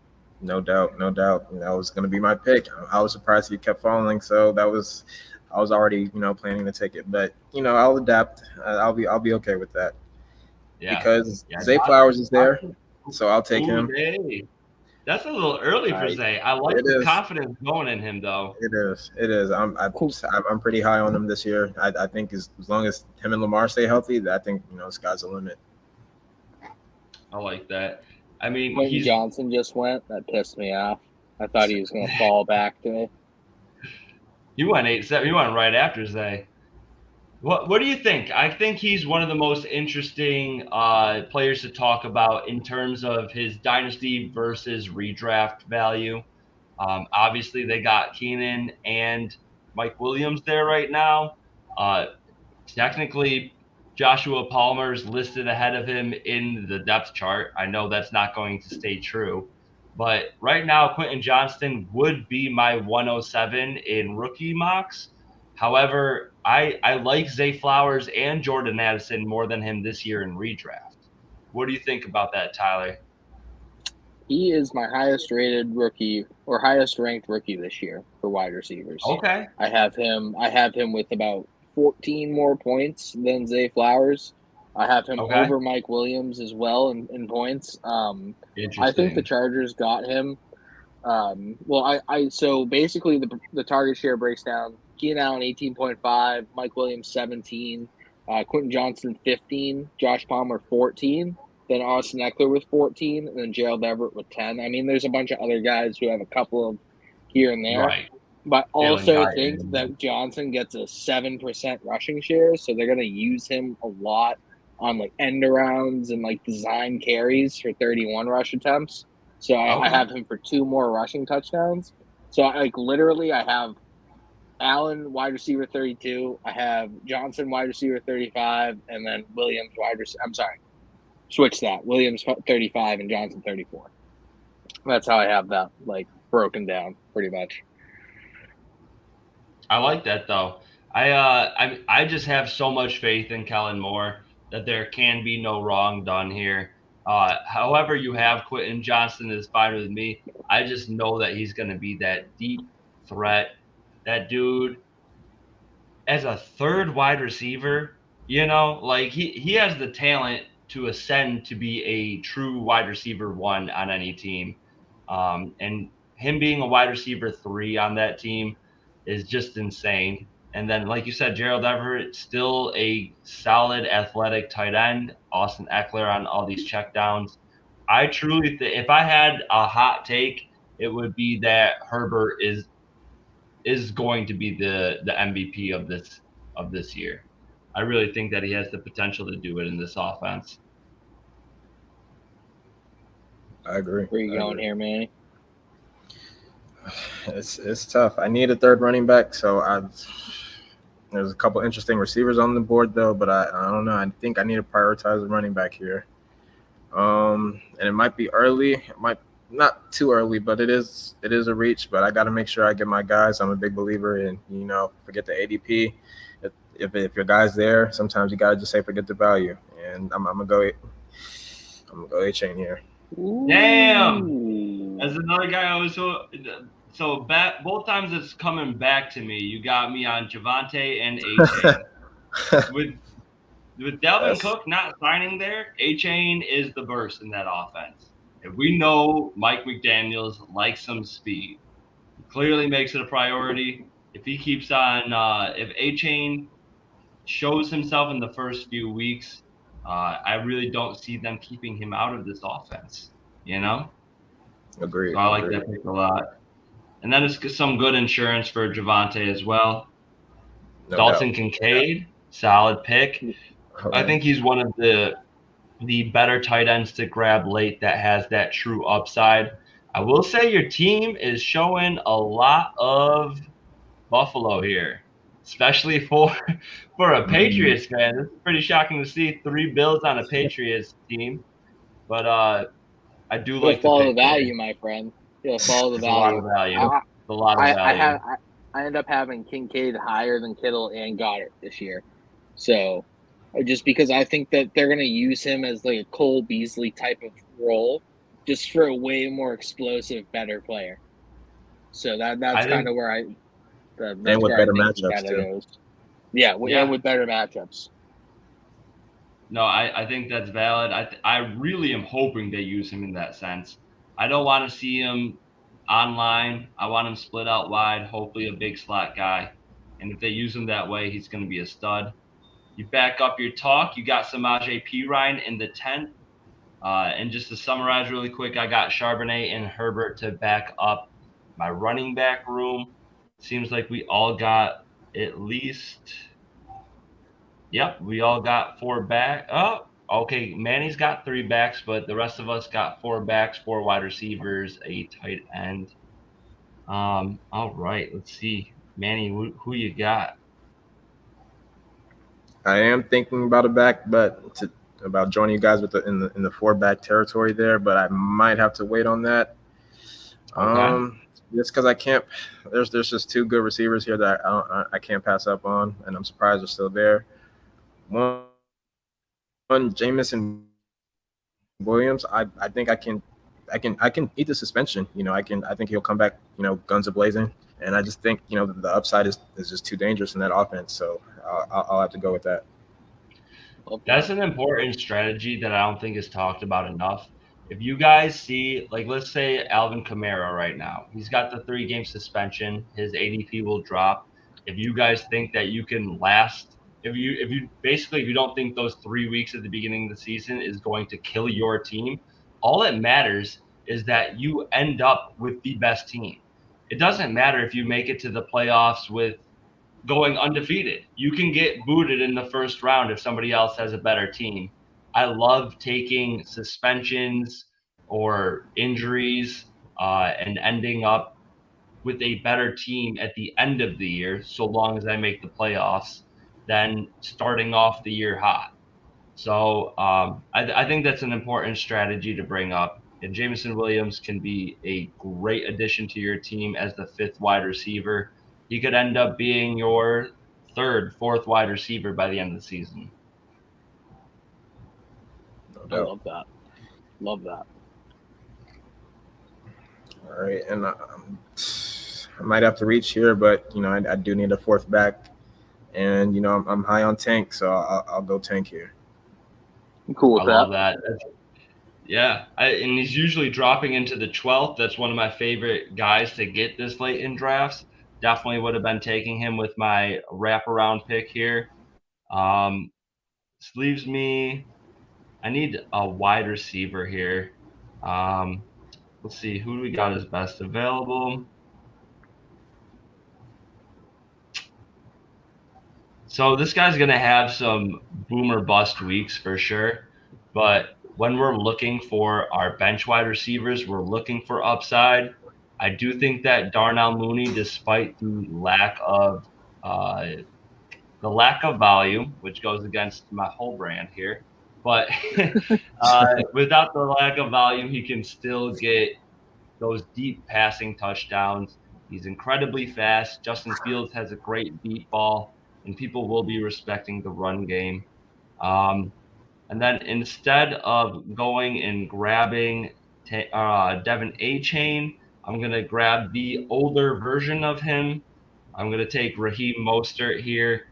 No doubt. That was going to be my pick. I was surprised he kept falling, so I was already, planning to take it, but I'll adapt. I'll be okay with that. Yeah. Because Zay Flowers is there, so I'll take him. Hey. That's a little early for Zay. I like the confidence going in him, though. It is. I'm pretty high on him this year. I think as long as him and Lamar stay healthy, I think sky's the limit. I like that. I mean, when Johnson just went, that pissed me off. I thought he was going to fall back to me. You went 8-7. You went right after Zay. What do you think? I think he's one of the most interesting players to talk about in terms of his dynasty versus redraft value. Obviously, they got Keenan and Mike Williams there right now. Technically, Joshua Palmer's listed ahead of him in the depth chart. I know that's not going to stay true. But right now, Quentin Johnston would be my 107 in rookie mocks. However, I like Zay Flowers and Jordan Addison more than him this year in redraft. What do you think about that, Tyler? He is my highest rated rookie or highest ranked rookie this year for wide receivers. Okay. I have him with about 14 more points than Zay Flowers. I have him over Mike Williams as well in points. I think the Chargers got him. So basically the target share breaks down. Keenan Allen 18.5, Mike Williams 17, Quentin Johnston 15, Josh Palmer 14, then Austin Eckler with 14, and then Gerald Everett with 10. I mean, there's a bunch of other guys who have a couple of here and there. Right. But also think that Johnson gets a 7% rushing share, so they're going to use him a lot on like end arounds and like design carries for 31 rush attempts. So I have him for 2 more rushing touchdowns. So I have Allen, wide receiver 32. I have Johnson, wide receiver 35, and then Williams, wide receiver. I'm sorry, switch that. Williams 35 and Johnson 34. That's how I have that broken down pretty much. I like that though. I just have so much faith in Kellen Moore that there can be no wrong done here. However you have Quentin Johnston is fine with me. I just know that he's going to be that deep threat. That dude, as a third wide receiver, he has the talent to ascend to be a true wide receiver 1 on any team. And him being a wide receiver 3 on that team is just insane. And then, like you said, Gerald Everett, still a solid athletic tight end. Austin Eckler on all these checkdowns. I truly think if I had a hot take, it would be that Herbert is going to be the MVP of this year. I really think that he has the potential to do it in this offense. I agree. Where you going here, Manny? It's tough. I need a third running back, so there's a couple interesting receivers on the board though, but I don't know. I think I need to prioritize the running back here. And it might be early. It might not too early, but it is a reach. But I got to make sure I get my guys. I'm a big believer in forget the ADP. If your guy's there, sometimes you gotta just say forget the value. And I'm gonna go A-Chain here. Damn, as another guy I was both times it's coming back to me. You got me on Javonte and A-Chain. with Dalvin Cook not signing there, A-Chain is the burst in that offense. If we know Mike McDaniels likes some speed, he clearly makes it a priority. If he keeps on, if A-Chain shows himself in the first few weeks, I really don't see them keeping him out of this offense, Agreed. So I like that pick a lot. And then it's some good insurance for Javonte as well. No Dalton doubt. Kincaid, solid pick. I think he's one of the better tight ends to grab late that has that true upside. I will say your team is showing a lot of Buffalo here, especially for a Patriots fan. It's pretty shocking to see 3 Bills on a Patriots team. But I do like to follow the value, my friend. You'll follow the value. A lot of value. I end up having Kincaid higher than Kittle and Goddard this year. So just because I think that they're going to use him as a Cole Beasley type of role, just for a way more explosive, better player. So that's kind of where and with better matchups too. Yeah, with better matchups. No, I think that's valid. I really am hoping they use him in that sense. I don't want to see him online. I want him split out wide, hopefully a big slot guy. And if they use him that way, he's going to be a stud. You back up your talk. You got Samaje Perine in the 10th. And just to summarize really quick, I got Charbonnet and Herbert to back up my running back room. Seems like we all got at least – yep, we all got 4 back. Oh, okay, Manny's got 3 backs, but the rest of us got 4 backs, 4 wide receivers, a tight end. All right, let's see. Manny, who you got? I am thinking about a back, about joining you guys in the 4-back territory there, but I might have to wait on that. Okay. Just because I can't. There's just 2 good receivers here that I can't pass up on, and I'm surprised they're still there. One Jamison Williams. I think I can eat the suspension. I think he'll come back. Guns a-blazing, and I just think the upside is just too dangerous in that offense. So I'll have to go with that. That's an important strategy that I don't think is talked about enough. If you guys see, let's say Alvin Kamara right now, he's got the 3-game suspension. His ADP will drop. If you guys think that you can last, if you don't think those 3 weeks at the beginning of the season is going to kill your team, all that matters is that you end up with the best team. It doesn't matter if you make it to the playoffs with going undefeated. You can get booted in the first round if somebody else has a better team. I love taking suspensions or injuries and ending up with a better team at the end of the year, so long as I make the playoffs, than starting off the year hot. So I think that's an important strategy to bring up. And Jameson Williams can be a great addition to your team as the 5th wide receiver. He could end up being your 3rd, 4th wide receiver by the end of the season. I love that. Love that. All right, and I might have to reach here, but I do need a 4th back, and I'm high on Tank, so I'll go Tank here. I'm cool with I love that. Yeah, and he's usually dropping into the 12th. That's one of my favorite guys to get this late in drafts. Definitely would have been taking him with my wraparound pick here. This leaves me. I need a wide receiver here. Let's see, who do we got as best available? So this guy's going to have some boomer bust weeks for sure. But when we're looking for our bench wide receivers, we're looking for upside. I do think that Darnell Mooney, despite the lack of volume, which goes against my whole brand here, but without the lack of volume, he can still get those deep passing touchdowns. He's incredibly fast. Justin Fields has a great deep ball, and people will be respecting the run game. And then instead of going and grabbing Devin A-Chain, I'm going to grab the older version of him. I'm going to take Raheem Mostert here.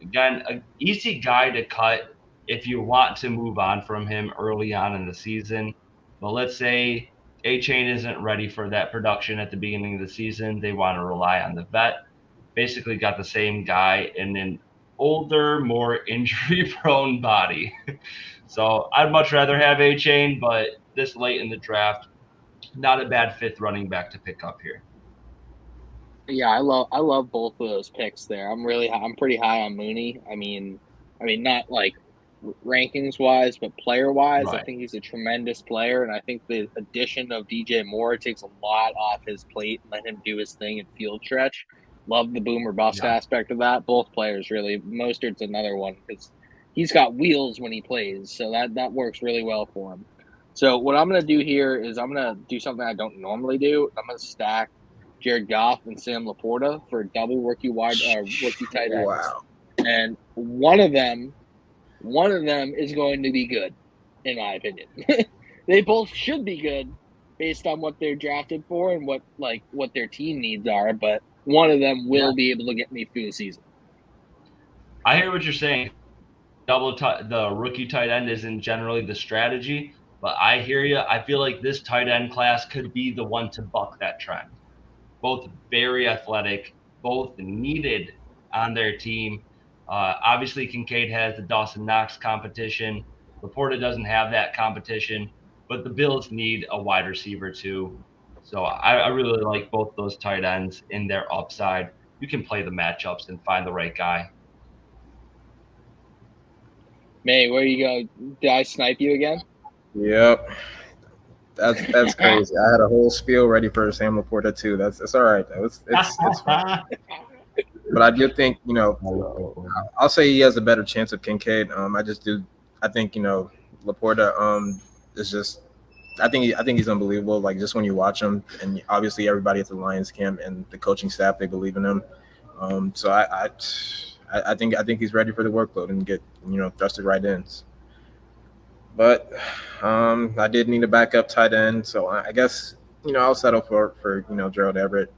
Again, an easy guy to cut if you want to move on from him early on in the season. But let's say A-Chain isn't ready for that production at the beginning of the season. They want to rely on the vet. Basically got the same guy in an older, more injury-prone body. So I'd much rather have A-Chain, but this late in the draft, not a bad 5th running back to pick up here. Yeah, I love both of those picks there. I'm pretty high on Mooney. I mean, not like rankings wise, but player wise, Right. I think he's a tremendous player, and I think the addition of DJ Moore takes a lot off his plate and let him do his thing in field stretch. Love the boomer bust aspect of that. Both players really. Mostert's another one because he's got wheels when he plays, so that works really well for him. So what I'm gonna do here is I'm gonna do something I don't normally do. I'm gonna stack Jared Goff and Sam Laporta for double rookie tight ends. Wow. And one of them is going to be good, in my opinion. They both should be good based on what they're drafted for and what their team needs are, but one of them will be able to get me through the season. I hear what you're saying. The rookie tight end isn't generally the strategy, but I hear you. I feel like this tight end class could be the one to buck that trend. Both very athletic, both needed on their team. Obviously, Kincaid has the Dawson Knox competition. Laporta doesn't have that competition, but the Bills need a wide receiver too. So I really like both those tight ends in their upside. You can play the matchups and find the right guy. May, where you go? Did I snipe you again? Yep. That's crazy. I had a whole spiel ready for Sam Laporta too. That's all right though. It's fine. But I do think, I'll say he has a better chance of Kincaid. I think, Laporta is just I think he's unbelievable. Like, just when you watch him, and obviously everybody at the Lions camp and the coaching staff, they believe in him. So I think he's ready for the workload and get thrusted right in. But I did need a backup tight end, so I guess I'll settle for Gerald Everett.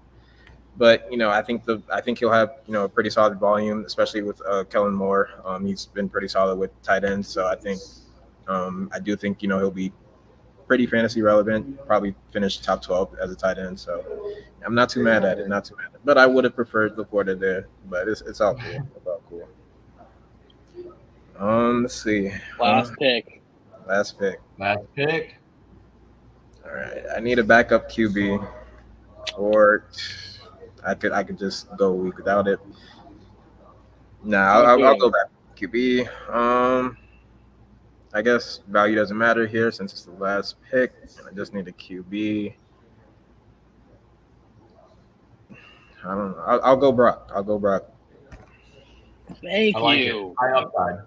But I think he'll have a pretty solid volume, especially with Kellen Moore. He's been pretty solid with tight ends, so I do think he'll be pretty fantasy relevant. Probably finish top 12 as a tight end, so I'm not too mad at it. But I would have preferred Laporta there, but it's all cool. It's all cool. Let's see. Last pick. All right. I need a backup QB, or I could just go a week without it. I'll go back QB. I guess value doesn't matter here since it's the last pick. I just need a QB. I don't know. I'll go Brock. Thank I like you. it. High upside.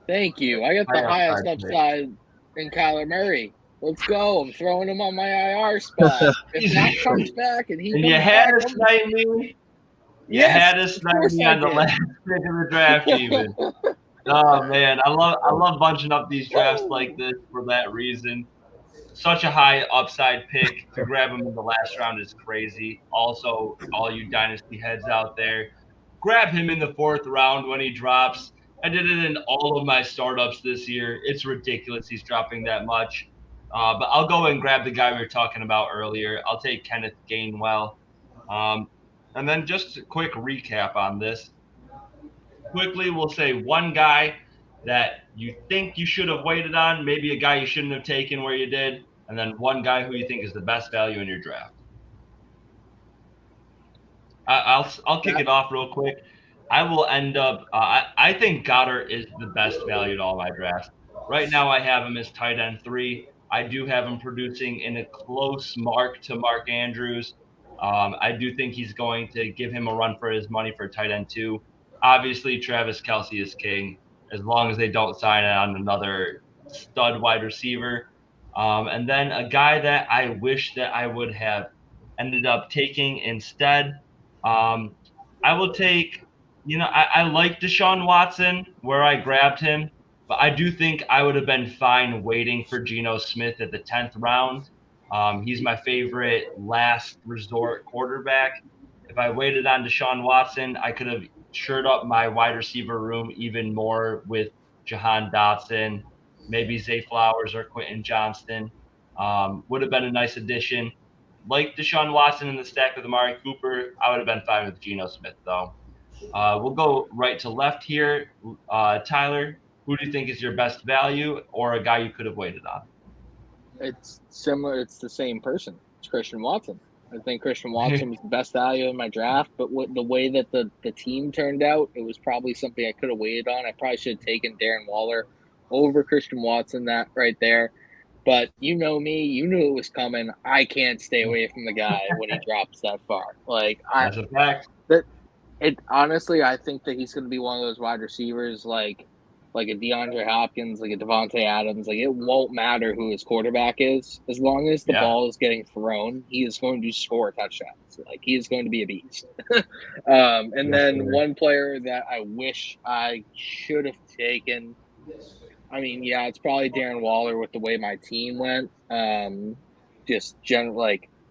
Thank you. I got the High highest upside pick. upside in Kyler Murray. Let's go. I'm throwing him on my IR spot. If that comes back and he And comes you had back, to snipe me. You yes, had to of snipe course me I on the did. last pick of the draft, even. Oh man, I love bunching up these drafts like this for that reason. Such a high upside pick to grab him in the last round is crazy. Also, all you dynasty heads out there, grab him in the 4th round when he drops. I did it in all of my startups this year. It's ridiculous he's dropping that much. But I'll go and grab the guy we were talking about earlier. I'll take Kenneth Gainwell. And then just a quick recap on this. Quickly, we'll say one guy that you think you should have waited on, maybe a guy you shouldn't have taken where you did, and then one guy who you think is the best value in your draft. I'll kick it off real quick. I will end up. I think Goddard is the best value in all my drafts. Right now, I have him as tight end 3. I do have him producing in a close mark to Mark Andrews. I do think he's going to give him a run for his money for tight end 2. Obviously, Travis Kelce is king as long as they don't sign on another stud wide receiver. And then a guy that I wish that I would have ended up taking instead. I will take, I like Deshaun Watson where I grabbed him, but I do think I would have been fine waiting for Geno Smith at the 10th round. He's my favorite last resort quarterback. If I waited on Deshaun Watson, I could have shored up my wide receiver room even more with Jahan Dotson, maybe Zay Flowers or Quentin Johnston. Would have been a nice addition. Like Deshaun Watson in the stack with Amari Cooper, I would have been fine with Geno Smith, though. We'll go right to left here. Tyler, who do you think is your best value or a guy you could have waited on? It's similar. It's the same person. It's Christian Watson. I think Christian Watson was the best value in my draft, but the way that the team turned out, it was probably something I could have waited on. I probably should have taken Darren Waller over Christian Watson, that right there. But you know me, you knew it was coming. I can't stay away from the guy when he drops that far. That's a fact. Honestly, I think that he's going to be one of those wide receivers like a DeAndre Hopkins, like a Devontae Adams. Like, it won't matter who his quarterback is. As long as the ball is getting thrown, he is going to score touchdowns. Like, he is going to be a beast. And then one player that I wish I should have taken, I mean, yeah, it's probably Darren Waller with the way my team went.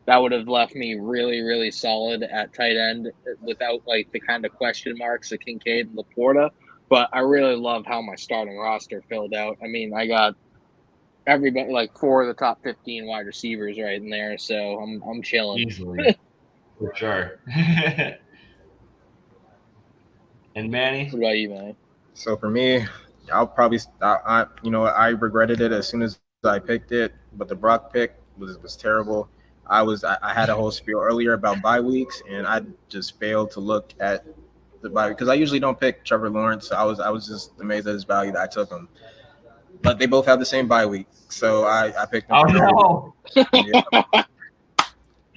That would have left me really, really solid at tight end without like the kind of question marks of Kincaid and Laporta. But I really love how my starting roster filled out. I mean, I got everybody, like 4 of the top 15 wide receivers right in there, so I'm chilling. Easily, for sure. And Manny? What about you, man? So for me, I'll probably I regretted it as soon as I picked it, but the Brock pick was terrible. I had a whole spiel earlier about bye weeks, and I just failed to look at the bye because I usually don't pick Trevor Lawrence. So I was just amazed at his value that I took him. But they both have the same bye week, so I picked them. Oh no! Yeah.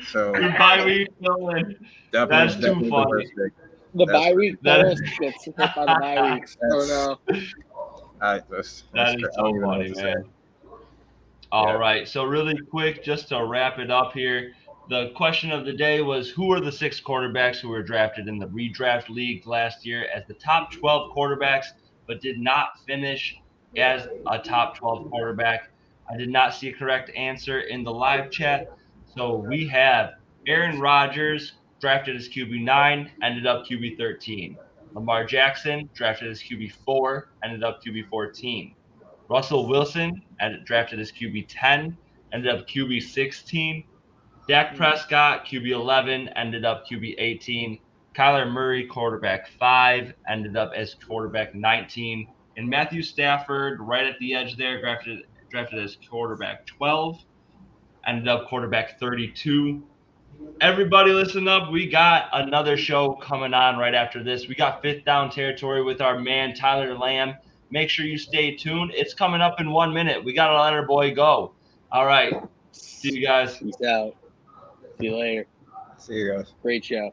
So your bye week, Dylan. That's too funny. The bye week bonus gets hit by the bye weeks. Oh no! That is so funny, man. All right, so really quick, just to wrap it up here, the question of the day was, who are the 6 quarterbacks who were drafted in the redraft league last year as the top 12 quarterbacks, but did not finish as a top 12 quarterback? I did not see a correct answer in the live chat. So we have Aaron Rodgers, drafted as QB9, ended up QB13. Lamar Jackson, drafted as QB4, ended up QB14. Russell Wilson, drafted as QB10, ended up QB16. Dak Prescott, QB11, ended up QB18. Kyler Murray, quarterback 5, ended up as quarterback 19. And Matthew Stafford, right at the edge there, drafted as quarterback 12, ended up quarterback 32. Everybody listen up. We got another show coming on right after this. We got 5th Down Territory with our man Tyler Lamb. Make sure you stay tuned. It's coming up in 1 minute. We got to let our boy go. All right. See you guys. Peace out. See you later. See you guys. Great show.